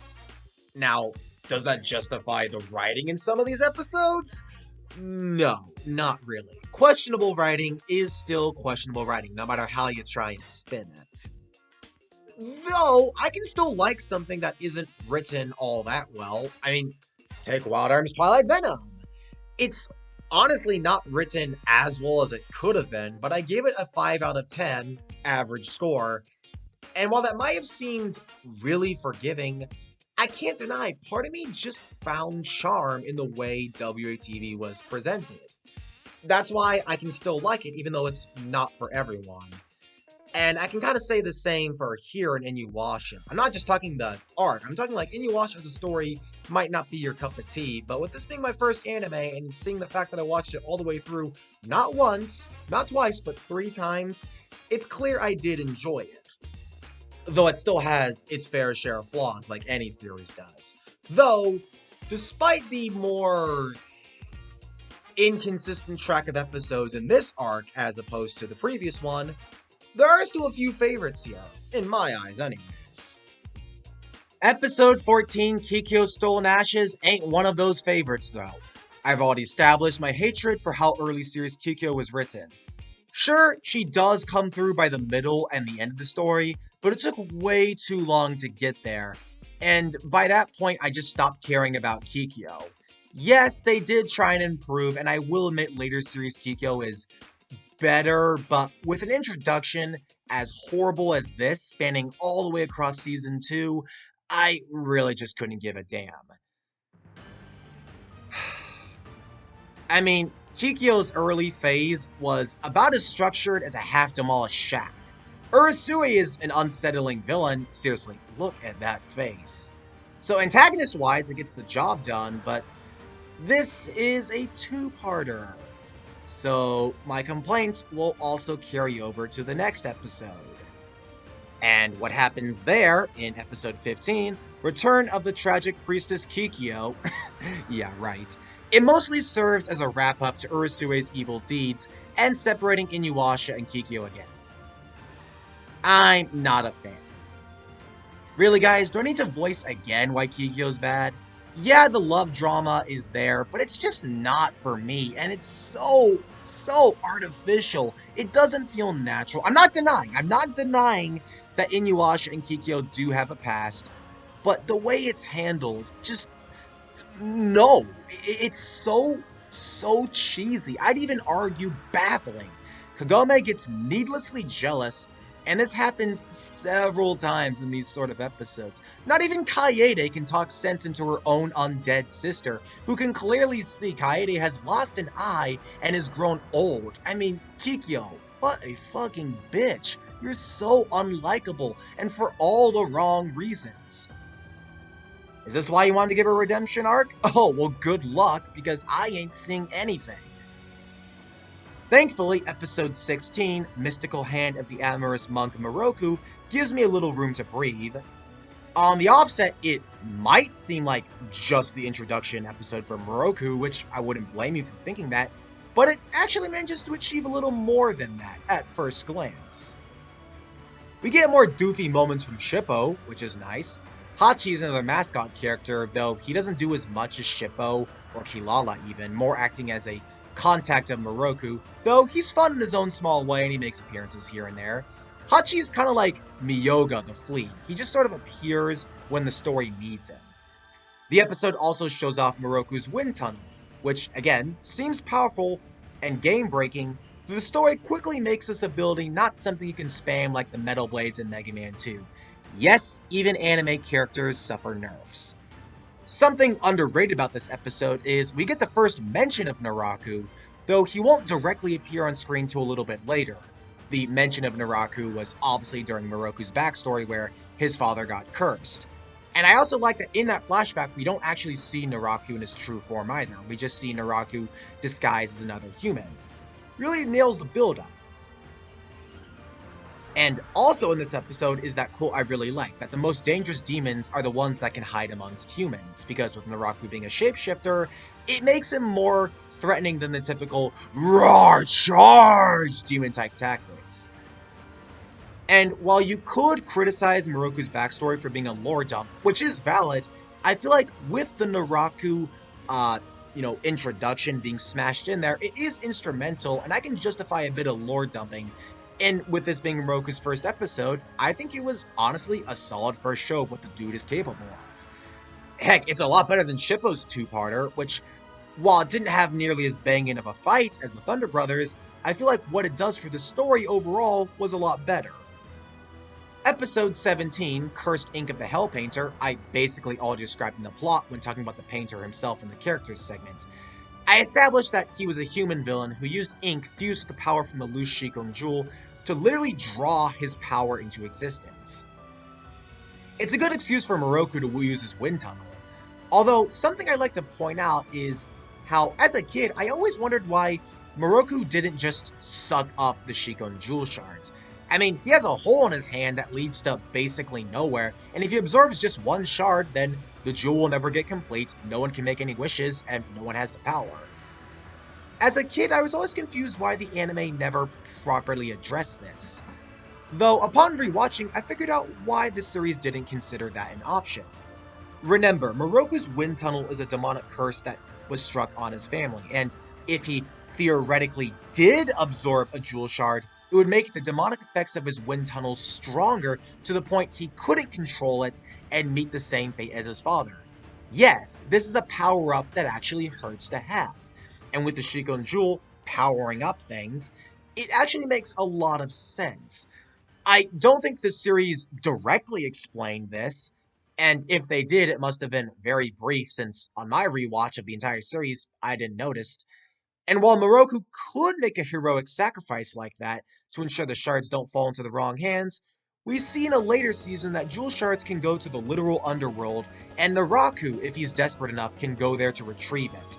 Now, does that justify the writing in some of these episodes? No, not really. Questionable writing is still questionable writing, no matter how you try and spin it. Though, I can still like something that isn't written all that well. I mean, take Wild Arms Twilight Venom. It's honestly not written as well as it could have been, but I gave it a 5 out of 10 average score. And while that might have seemed really forgiving, I can't deny, part of me just found charm in the way WATV was presented. That's why I can still like it, even though it's not for everyone. And I can kind of say the same for here in Inuyasha. I'm not just talking the arc, I'm talking like Inuyasha as a story might not be your cup of tea, but with this being my first anime and seeing the fact that I watched it all the way through, not once, not twice, but 3 times, it's clear I did enjoy it. Though it still has its fair share of flaws, like any series does. Though, despite the more inconsistent track of episodes in this arc as opposed to the previous one, there are still a few favorites here, in my eyes anyways. Episode 14, Kikyo's Stolen Ashes, ain't one of those favorites though. I've already established my hatred for how early series Kikyo was written. Sure, she does come through by the middle and the end of the story, but it took way too long to get there, and by that point I just stopped caring about Kikyo. Yes, they did try and improve, and I will admit later series Kikyo is better, but with an introduction as horrible as this, spanning all the way across season 2, I really just couldn't give a damn. I mean, Kikyo's early phase was about as structured as a half-demolished shack. Urusui is an unsettling villain. Seriously, look at that face. So antagonist-wise, it gets the job done, but this is a 2-parter. So my complaints will also carry over to the next episode. And what happens there, in episode 15, Return of the Tragic Priestess Kikyo, yeah, right. It mostly serves as a wrap-up to Urusui's evil deeds and separating Inuyasha and Kikyo again. I'm not a fan. Really guys, do I need to voice again why Kikyo's bad? Yeah, the love drama is there, but it's just not for me, and it's so artificial. It doesn't feel natural. I'm not denying that Inuyasha and Kikyo do have a past, but the way it's handled, just, no. It's so cheesy. I'd even argue baffling. Kagome gets needlessly jealous, and this happens several times in these sort of episodes. Not even Kaede can talk sense into her own undead sister, who can clearly see Kaede has lost an eye and is grown old. I mean, Kikyo, what a fucking bitch. You're so unlikable, and for all the wrong reasons. Is this why you wanted to give her a redemption arc? Oh, well good luck, because I ain't seeing anything. Thankfully, episode 16, Mystical Hand of the Amorous Monk Moroku, gives me a little room to breathe. On the offset, it might seem like just the introduction episode for Moroku, which I wouldn't blame you for thinking that, but it actually manages to achieve a little more than that at first glance. We get more doofy moments from Shippo, which is nice. Hachi is another mascot character, though he doesn't do as much as Shippo, or Kilala even, more acting as a contact of Moroku, though he's fun in his own small way and he makes appearances here and there. Hachi's kind of like Miyoga the flea, he just sort of appears when the story needs him. The episode also shows off Moroku's wind tunnel, which again, seems powerful and game-breaking, The story quickly makes this ability not something you can spam like the Metal Blades in Mega Man 2. Yes, even anime characters suffer nerfs. Something underrated about this episode is we get the first mention of Naraku, though he won't directly appear on screen till a little bit later. The mention of Naraku was obviously during Moroku's backstory where his father got cursed. And I also like that in that flashback we don't actually see Naraku in his true form either, we just see Naraku disguised as another human. Really nails the build-up. And also in this episode is that quote I really like, that the most dangerous demons are the ones that can hide amongst humans, because with Naraku being a shapeshifter, it makes him more threatening than the typical roar charge demon-type tactics. And while you could criticize Moroku's backstory for being a lore dump, which is valid, I feel like with the Naraku, introduction being smashed in there, it is instrumental, and I can justify a bit of lore dumping. And with this being Moroku's first episode, I think it was honestly a solid first show of what the dude is capable of. Heck, it's a lot better than Shippo's two-parter, which, while it didn't have nearly as banging of a fight as the Thunder Brothers, I feel like what it does for the story overall was a lot better. Episode 17, Cursed Ink of the Hell Painter, I basically already described in the plot when talking about the painter himself in the characters segment. I established that he was a human villain who used ink fused with the power from the loose Shikon Jewel to literally draw his power into existence. It's a good excuse for Moroku to use his wind tunnel. Although, something I'd like to point out is how, as a kid, I always wondered why Moroku didn't just suck up the Shikon Jewel shards. I mean, he has a hole in his hand that leads to basically nowhere, and if he absorbs just one shard, then the jewel will never get complete, no one can make any wishes, and no one has the power. As a kid, I was always confused why the anime never properly addressed this. Though, upon rewatching, I figured out why the series didn't consider that an option. Remember, Moroku's wind tunnel is a demonic curse that was struck on his family, and if he theoretically did absorb a jewel shard, it would make the demonic effects of his wind tunnel stronger to the point he couldn't control it and meet the same fate as his father. Yes, this is a power-up that actually hurts to have. And with the Shikon Jewel powering up things, it actually makes a lot of sense. I don't think the series directly explained this, and if they did, it must have been very brief since on my rewatch of the entire series, I didn't notice. And while Moroku could make a heroic sacrifice like that to ensure the shards don't fall into the wrong hands, we see in a later season that jewel shards can go to the literal underworld, and Naraku, if he's desperate enough, can go there to retrieve it.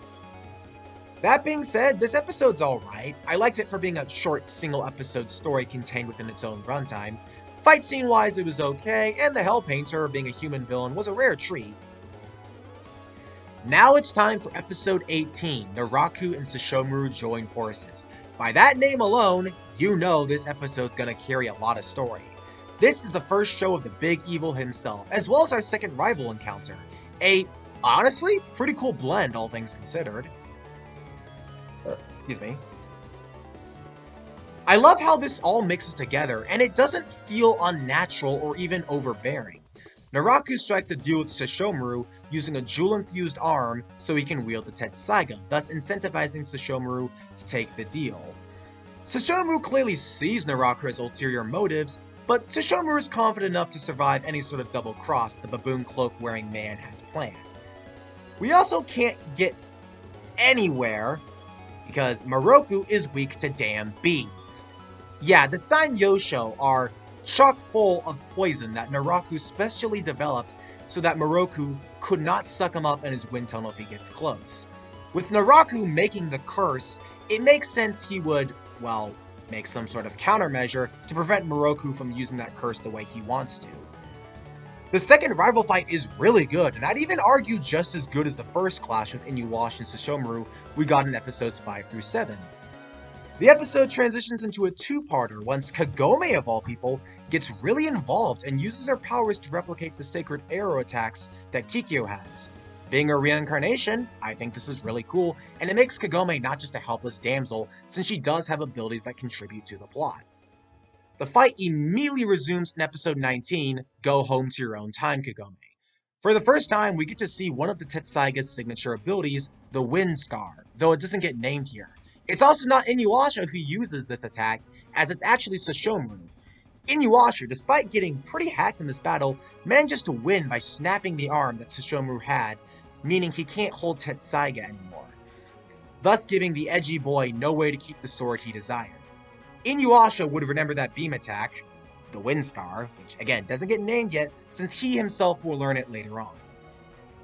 That being said, this episode's alright. I liked it for being a short single-episode story contained within its own runtime. Fight scene-wise, it was okay, and the Hell Painter, being a human villain, was a rare treat. Now it's time for episode 18, Naraku and Sesshomaru join forces. By that name alone, you know this episode's gonna carry a lot of story. This is the first show of the big evil himself, as well as our second rival encounter. A, honestly, pretty cool blend, all things considered. Excuse me. I love how this all mixes together, and it doesn't feel unnatural or even overbearing. Naraku strikes a deal with Sesshomaru using a jewel-infused arm so he can wield the Tetsaiga, thus incentivizing Sesshomaru to take the deal. Sesshomaru clearly sees Naraku's ulterior motives, but Sesshomaru is confident enough to survive any sort of double cross the baboon cloak-wearing man has planned. We also can't get anywhere because Moroku is weak to damn bees. Yeah, the Sign Yosho are chock full of poison that Naraku specially developed so that Moroku could not suck him up in his wind tunnel if he gets close. With Naraku making the curse, it makes sense he would, well, make some sort of countermeasure to prevent Moroku from using that curse the way he wants to. The second rival fight is really good, and I'd even argue just as good as the first clash with Inuyasha and Sesshomaru we got in episodes 5 through 7. The episode transitions into a two-parter once Kagome, of all people, gets really involved and uses her powers to replicate the sacred arrow attacks that Kikyo has. Being a reincarnation, I think this is really cool, and it makes Kagome not just a helpless damsel, since she does have abilities that contribute to the plot. The fight immediately resumes in episode 19, Go Home to Your Own Time, Kagome. For the first time, we get to see one of the Tetsaiga's signature abilities, the Wind Star, though it doesn't get named here. It's also not Inuyasha who uses this attack, as it's actually Sesshomaru. Inuyasha, despite getting pretty hacked in this battle, manages to win by snapping the arm that Sesshomaru had, meaning he can't hold Tetsaiga anymore, thus giving the edgy boy no way to keep the sword he desired. Inuyasha would remember that beam attack, the Wind Star, which again doesn't get named yet since he himself will learn it later on.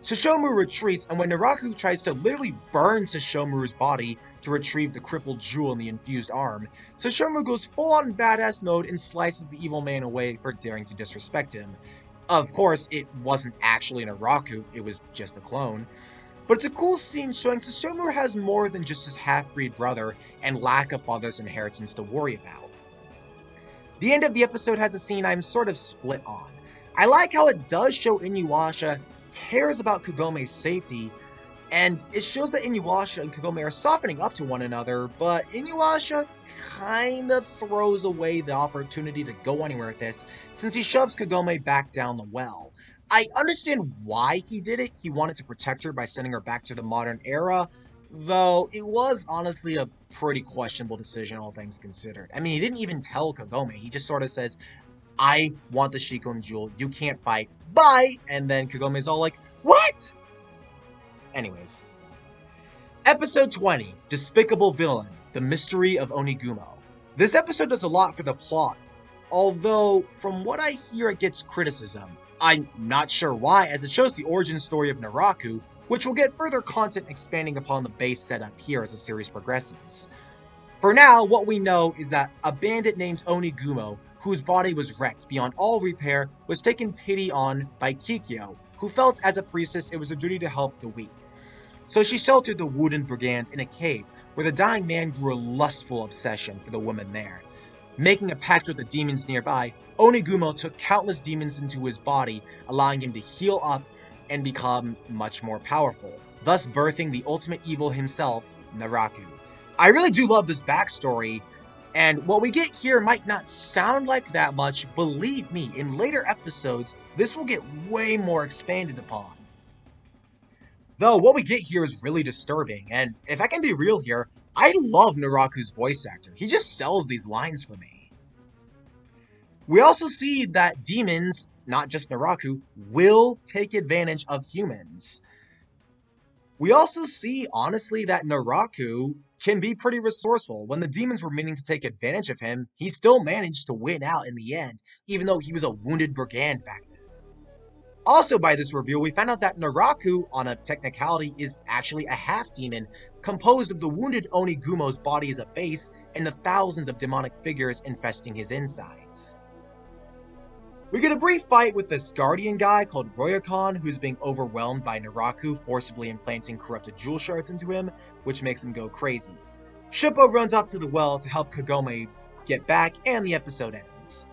Sesshomaru retreats, and when Naraku tries to literally burn Sesshomaru's body to retrieve the crippled jewel in the infused arm, Sesshomaru goes full-on badass mode and slices the evil man away for daring to disrespect him. Of course, it wasn't actually Naraku, it was just a clone. But it's a cool scene showing Sesshomaru has more than just his half-breed brother and lack of father's inheritance to worry about. The end of the episode has a scene I'm sort of split on. I like how it does show Inuyasha cares about Kagome's safety, and it shows that Inuyasha and Kagome are softening up to one another, but Inuyasha kinda throws away the opportunity to go anywhere with this, since he shoves Kagome back down the well. I understand why he did it. He wanted to protect her by sending her back to the modern era, though it was honestly a pretty questionable decision, all things considered. I mean, he didn't even tell Kagome. He just sort of says, I want the Shikon Jewel, you can't fight, bye! And then Kagome's all like, what? Anyways. Episode 20, Despicable Villain, The Mystery of Onigumo. This episode does a lot for the plot, although from what I hear it gets criticism. I'm not sure why, as it shows the origin story of Naraku, which will get further content expanding upon the base setup here as the series progresses. For now, what we know is that a bandit named Onigumo, whose body was wrecked beyond all repair, was taken pity on by Kikyo, who felt as a priestess it was her duty to help the weak. So she sheltered the wounded brigand in a cave, where the dying man grew a lustful obsession for the woman there. Making a pact with the demons nearby, Onigumo took countless demons into his body, allowing him to heal up and become much more powerful, thus birthing the ultimate evil himself, Naraku. I really do love this backstory, and what we get here might not sound like that much. Believe me, in later episodes, this will get way more expanded upon. Though, what we get here is really disturbing, and if I can be real here, I love Naraku's voice actor. He just sells these lines for me. We also see that demons, not just Naraku, will take advantage of humans. We also see, honestly, that Naraku can be pretty resourceful. When the demons were meaning to take advantage of him, he still managed to win out in the end, even though he was a wounded brigand back then. Also, by this reveal, we found out that Naraku, on a technicality, is actually a half-demon, composed of the wounded Onigumo's body as a base, and the thousands of demonic figures infesting his insides. We get a brief fight with this guardian guy called Ryokan, who's being overwhelmed by Naraku forcibly implanting corrupted jewel shards into him, which makes him go crazy. Shippo runs up to the well to help Kagome get back, and the episode ends.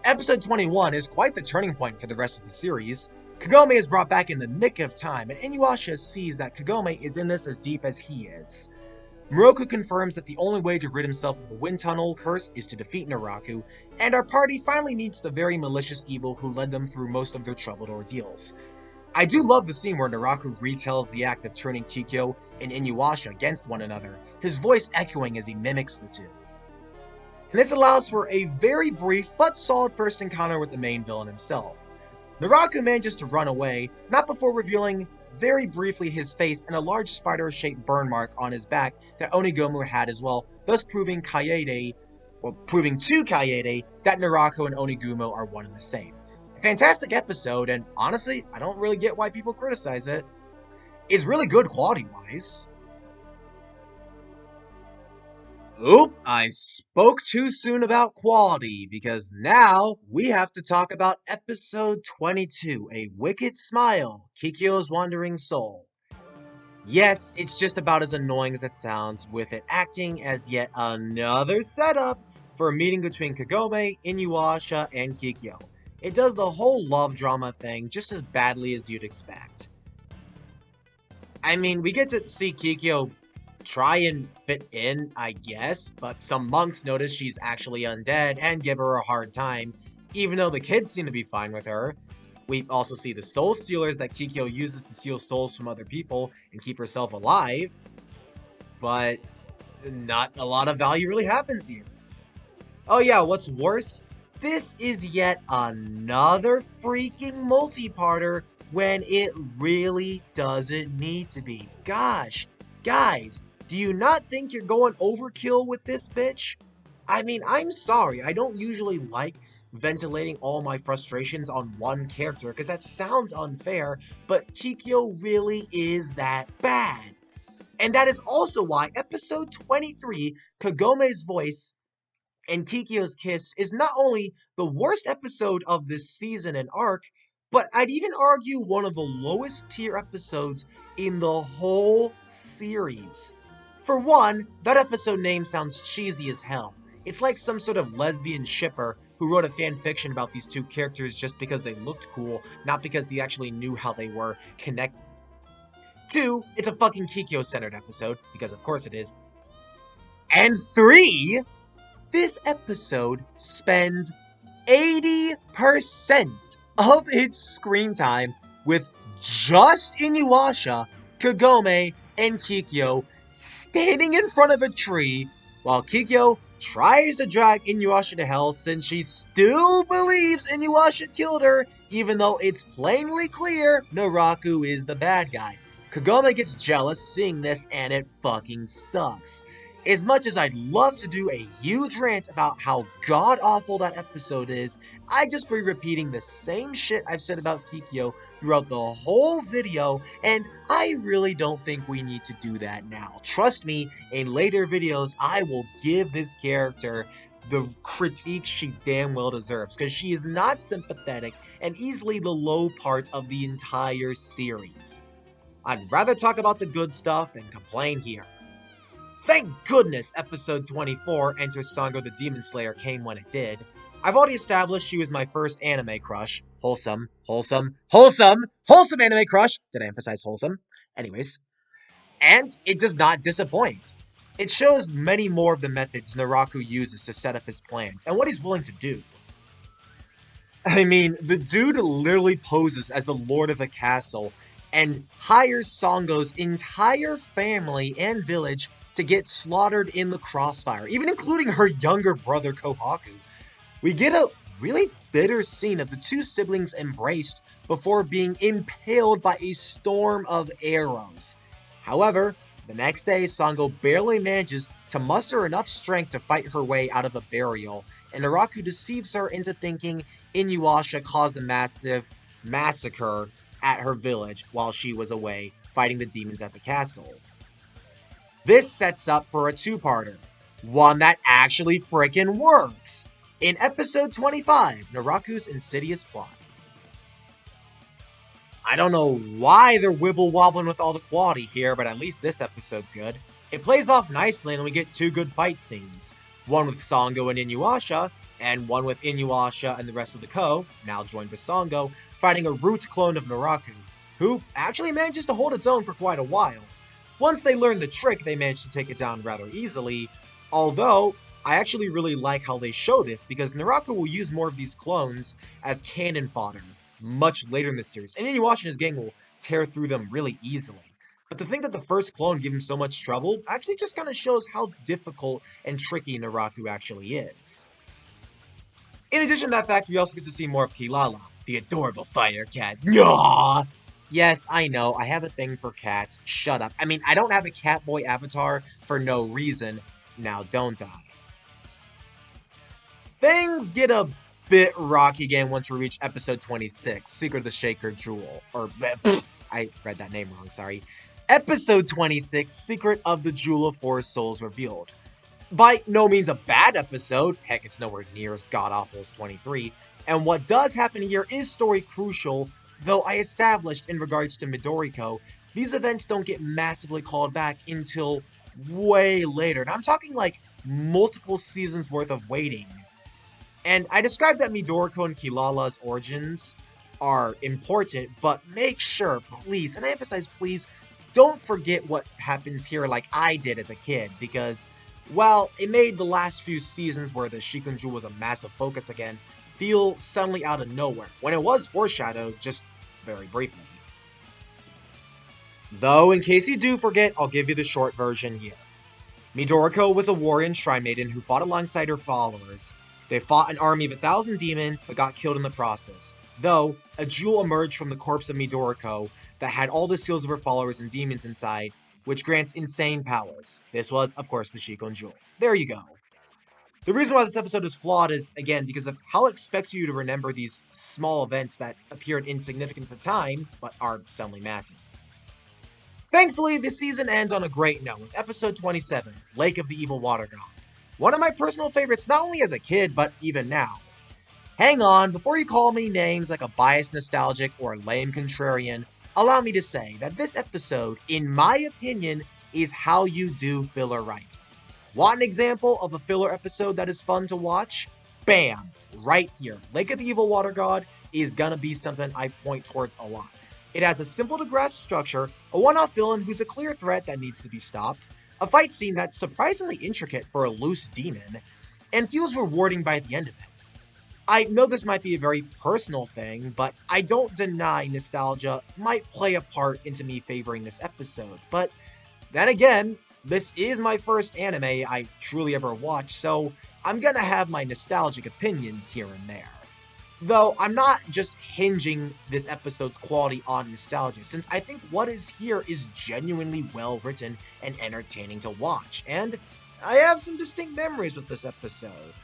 Episode 21 is quite the turning point for the rest of the series. Kagome is brought back in the nick of time, and Inuyasha sees that Kagome is in this as deep as he is. Moroku confirms that the only way to rid himself of the wind tunnel curse is to defeat Naraku, and our party finally meets the very malicious evil who led them through most of their troubled ordeals. I do love the scene where Naraku retells the act of turning Kikyo and Inuyasha against one another, his voice echoing as he mimics the two. And this allows for a very brief but solid first encounter with the main villain himself. Naraku manages to run away, not before revealing very briefly his face and a large spider-shaped burn mark on his back that Onigumo had as well, thus proving to Kaede that Naraku and Onigumo are one and the same. A fantastic episode, and honestly, I don't really get why people criticize it. It's really good quality-wise. Oop, I spoke too soon about quality, because now we have to talk about episode 22, A Wicked Smile, Kikyo's Wandering Soul. Yes, it's just about as annoying as it sounds, with it acting as yet another setup for a meeting between Kagome, Inuyasha, and Kikyo. It does the whole love drama thing just as badly as you'd expect. I mean, we get to see Kikyo try and fit in, I guess, but some monks notice she's actually undead and give her a hard time, even though the kids seem to be fine with her. We also see the soul stealers that Kikyo uses to steal souls from other people and keep herself alive, but not a lot of value really happens here. Oh yeah, what's worse? This is yet another freaking multi-parter when it really doesn't need to be. Gosh, guys, do you not think you're going overkill with this bitch? I mean, I'm sorry, I don't usually like ventilating all my frustrations on one character because that sounds unfair, but Kikyo really is that bad. And that is also why episode 23, Kagome's voice and Kikyo's kiss is not only the worst episode of this season and arc, but I'd even argue one of the lowest tier episodes in the whole series. For one, that episode name sounds cheesy as hell. It's like some sort of lesbian shipper who wrote a fan fiction about these two characters just because they looked cool, not because they actually knew how they were connected. 2, it's a fucking Kikyo-centered episode, because of course it is. And 3, this episode spends 80% of its screen time with just Inuyasha, Kagome, and Kikyo standing in front of a tree while Kikyo tries to drag Inuyasha to hell since she still believes Inuyasha killed her, even though it's plainly clear Naraku is the bad guy. Kagome gets jealous seeing this and it fucking sucks. As much as I'd love to do a huge rant about how god-awful that episode is, I'd just be repeating the same shit I've said about Kikyo throughout the whole video, and I really don't think we need to do that now. Trust me, in later videos, I will give this character the critique she damn well deserves, because she is not sympathetic and easily the low part of the entire series. I'd rather talk about the good stuff than complain here. Thank goodness episode 24, Enter Sango the Demon Slayer, came when it did. I've already established she was my first anime crush. Wholesome anime crush! Did I emphasize wholesome? Anyways. And it does not disappoint. It shows many more of the methods Naraku uses to set up his plans, and what he's willing to do. I mean, the dude literally poses as the lord of the castle, and hires Sango's entire family and village to get slaughtered in the crossfire, even including her younger brother Kohaku. We get a really bitter scene of the two siblings embraced before being impaled by a storm of arrows. However, the next day, Sango barely manages to muster enough strength to fight her way out of a burial, and Naraku deceives her into thinking Inuyasha caused the massive massacre at her village while she was away fighting the demons at the castle. This sets up for a two-parter, one that actually frickin' works, in episode 25, Naraku's Insidious Plot. I don't know why they're wibble-wobbling with all the quality here, but at least this episode's good. It plays off nicely and we get two good fight scenes, one with Sango and Inuyasha, and one with Inuyasha and the rest of the Ko, now joined with Sango, fighting a root clone of Naraku, who actually manages to hold its own for quite a while. Once they learn the trick, they manage to take it down rather easily, although I actually really like how they show this because Naraku will use more of these clones as cannon fodder much later in the series, and Inuyasha and his gang will tear through them really easily. But to think that the first clone gave him so much trouble actually just kind of shows how difficult and tricky Naraku actually is. In addition to that fact, we also get to see more of Kilala, the adorable fire cat. Nyah! Yes, I know, I have a thing for cats. Shut up. I mean, I don't have a Catboy avatar for no reason. Now, don't I? Things get a bit rocky again once we reach episode 26, Secret of the Shaker Jewel. Or, I read that name wrong, sorry. Episode 26, Secret of the Jewel of Four Souls Revealed. By no means a bad episode, heck, it's nowhere near as god-awful as 23, and what does happen here is story crucial, though I established in regards to Midoriko, these events don't get massively called back until way later, and I'm talking like multiple seasons worth of waiting. And I described that Midoriko and Kilala's origins are important, but make sure, please, and I emphasize please, don't forget what happens here like I did as a kid, because, well, it made the last few seasons where the Shikunju was a massive focus again feel suddenly out of nowhere, when it was foreshadowed just very briefly. Though, in case you do forget, I'll give you the short version here. Midoriko was a warrior and shrine maiden who fought alongside her followers. They fought an army of 1,000 demons, but got killed in the process. Though, a jewel emerged from the corpse of Midoriko that had all the seals of her followers and demons inside, which grants insane powers. This was, of course, the Shikon Jewel. There you go. The reason why this episode is flawed is, again, because of how it expects you to remember these small events that appeared insignificant at the time, but are suddenly massive. Thankfully, this season ends on a great note with episode 27, Lake of the Evil Water God. One of my personal favorites not only as a kid, but even now. Hang on, before you call me names like a biased nostalgic or lame contrarian, allow me to say that this episode, in my opinion, is how you do filler right. Want an example of a filler episode that is fun to watch? Bam! Right here. Lake of the Evil Water God is gonna be something I point towards a lot. It has a simple to grasp structure, a one-off villain who's a clear threat that needs to be stopped, a fight scene that's surprisingly intricate for a loose demon, and feels rewarding by the end of it. I know this might be a very personal thing, but I don't deny nostalgia might play a part into me favoring this episode, but then again, this is my first anime I truly ever watched, so I'm gonna have my nostalgic opinions here and there. Though, I'm not just hinging this episode's quality on nostalgia, since I think what is here is genuinely well written and entertaining to watch, and I have some distinct memories with this episode.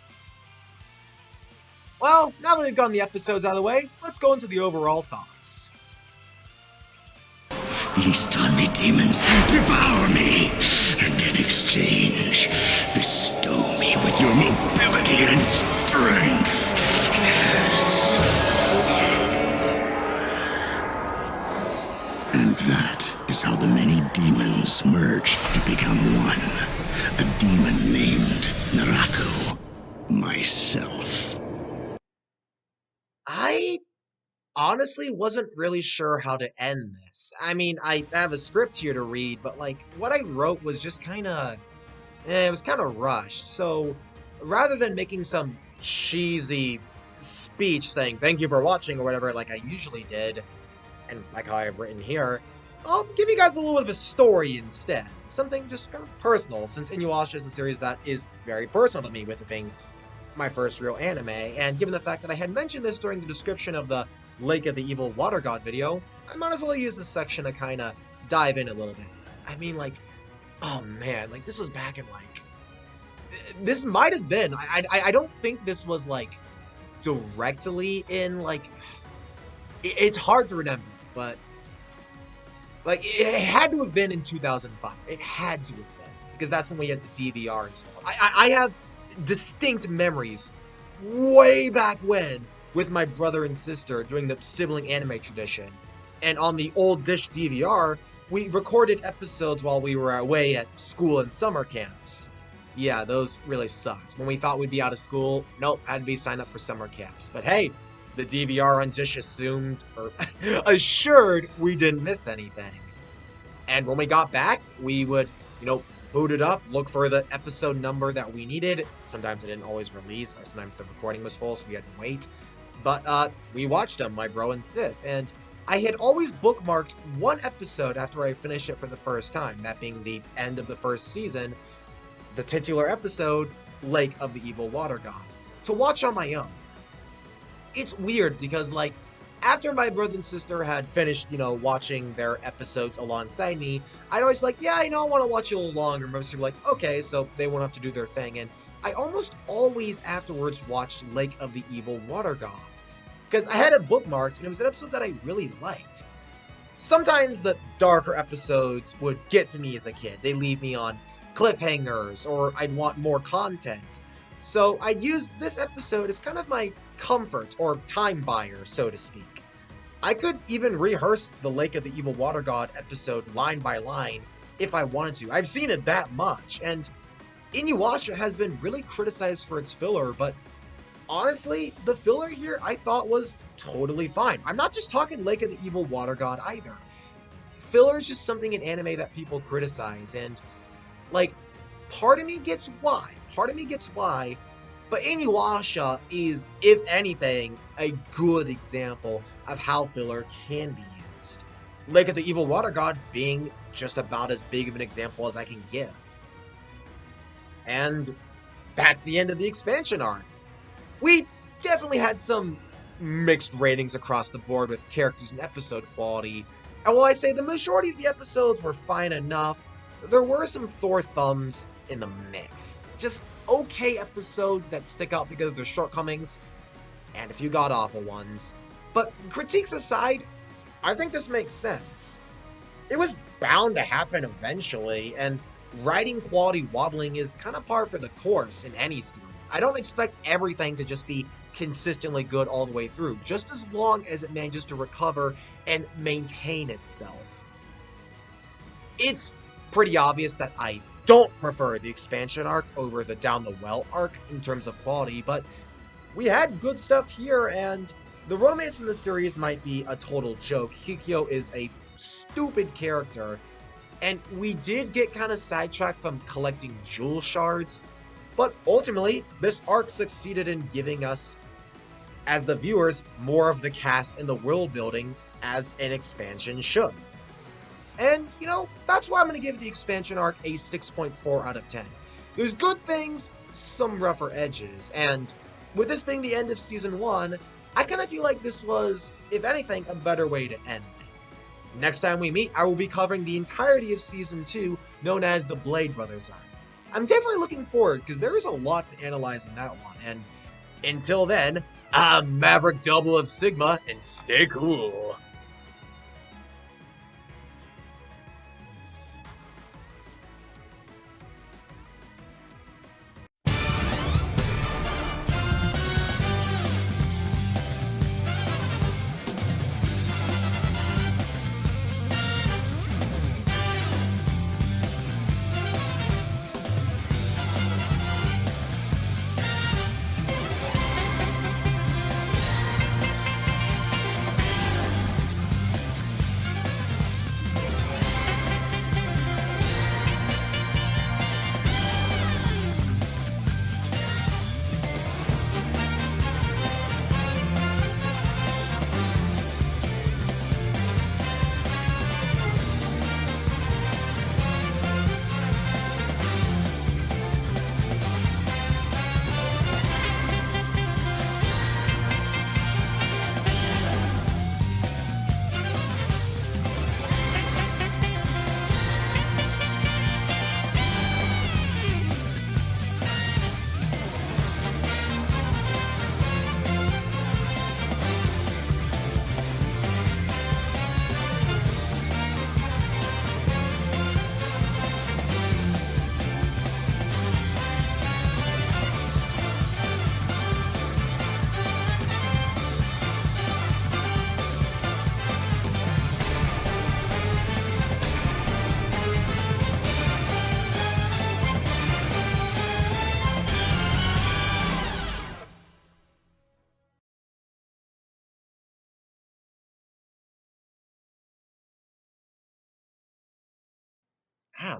Well, now that we've gotten the episodes out of the way, let's go into the overall thoughts. Feast on me, demons, devour me, and in exchange, bestow me with your mobility and strength. Yes. And that is how the many demons merged to become one. A demon named Naraku. Myself. I honestly wasn't really sure how to end this. I mean, I have a script here to read, but like, what I wrote was just kinda... it was kinda rushed, so rather than making some cheesy speech saying thank you for watching or whatever like I usually did, and like how I've written here, I'll give you guys a little bit of a story instead. Something just kind of personal, since Inuyasha is a series that is very personal to me, with it being my first real anime, and given the fact that I had mentioned this during the description of the Lake of the Evil Water God video, I might as well use this section to kind of dive in a little bit. I mean, like, oh man, like, this was back in, like, this might have been, I don't think this was, like, directly in, like, it's hard to remember, but, like, it had to have been in 2005. It had to have been, because that's when we had the DVR installed. I have distinct memories way back when with my brother and sister doing the sibling anime tradition, and on the old dish DVR we recorded episodes while we were away at school and summer camps. Yeah, those really sucked. When we thought we'd be out of school, nope, had to be signed up for summer camps. But hey, the DVR on dish assumed, or assured, we didn't miss anything. And when we got back, we would, boot it up, look for the episode number that we needed. Sometimes it didn't always release, sometimes the recording was full, so we had to wait. But we watched them, my bro and sis, and I had always bookmarked one episode after I finished it for the first time, that being the end of the first season, the titular episode, Lake of the Evil Water God, to watch on my own. It's weird because, like, after my brother and sister had finished, watching their episodes alongside me, I'd always be like, yeah, I want to watch it a little longer. And my sister would be like, okay, so they won't have to do their thing. And I almost always afterwards watched Lake of the Evil Water God, because I had it bookmarked, and it was an episode that I really liked. Sometimes the darker episodes would get to me as a kid. They leave me on cliffhangers, or I'd want more content. So I used this episode as kind of my comfort, or time buyer, so to speak. I could even rehearse the Lake of the Evil Water God episode line by line if I wanted to. I've seen it that much, and Inuyasha has been really criticized for its filler, but honestly, the filler here I thought was totally fine. I'm not just talking Lake of the Evil Water God either. Filler is just something in anime that people criticize, and, like, part of me gets why, but Inuyasha is, if anything, a good example of how filler can be used. Lake of the Evil Water God being just about as big of an example as I can give. And that's the end of the expansion arc. We definitely had some mixed ratings across the board with characters and episode quality, and while I say the majority of the episodes were fine enough, there were some Thor thumbs in the mix. Just okay episodes that stick out because of their shortcomings, and a few god-awful ones. But critiques aside, I think this makes sense. It was bound to happen eventually, and writing quality wobbling is kind of par for the course in any series. I don't expect everything to just be consistently good all the way through, just as long as it manages to recover and maintain itself. It's pretty obvious that I don't prefer the expansion arc over the Down the Well arc in terms of quality, but we had good stuff here, and the romance in the series might be a total joke. Kikyo is a stupid character, and we did get kind of sidetracked from collecting jewel shards, but ultimately, this arc succeeded in giving us, as the viewers, more of the cast and the world building as an expansion should. And, that's why I'm going to give the expansion arc a 6.4 out of 10. There's good things, some rougher edges, and with this being the end of Season 1, I kind of feel like this was, if anything, a better way to end it. Next time we meet, I will be covering the entirety of Season 2, known as the Blade Brothers arc. I'm definitely looking forward, because there is a lot to analyze in that one, and until then, I'm Maverick Double of Sigma, and stay cool.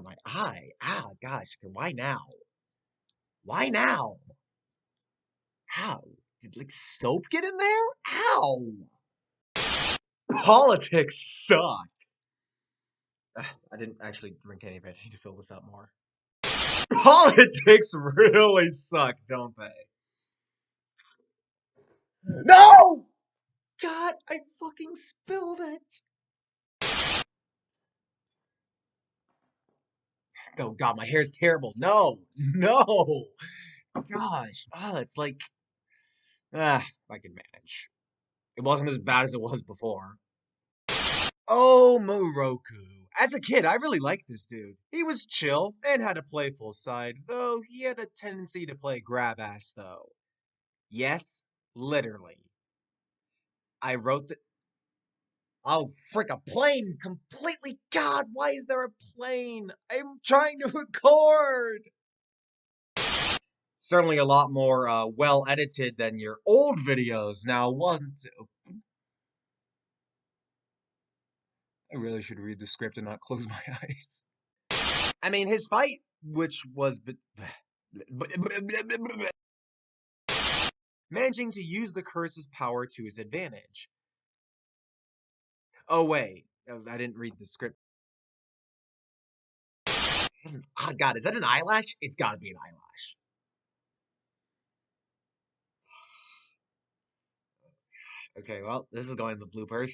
My eye. Gosh, why now? Why now? How? Did, soap get in there? Ow! Politics suck! I didn't actually drink any of it. I need to fill this out more. Politics really suck, don't they? No! God, I fucking spilled it! Oh god, my hair's terrible. No! No! Gosh. It's like... I can manage. It wasn't as bad as it was before. Oh, Moroku. As a kid, I really liked this dude. He was chill and had a playful side, though he had a tendency to play grab-ass, though. Yes, literally. I wrote the... Oh, frick, a plane! Completely... God, why is there a plane? I'm trying to record! Certainly a lot more, well-edited than your old videos, now wasn't it? I really should read the script and not close my eyes. I mean, his fight, which was... managing to use the curse's power to his advantage. Oh, wait. I didn't read the script. Oh god, is that an eyelash? It's gotta be an eyelash. Okay, well, this is going in the bloopers.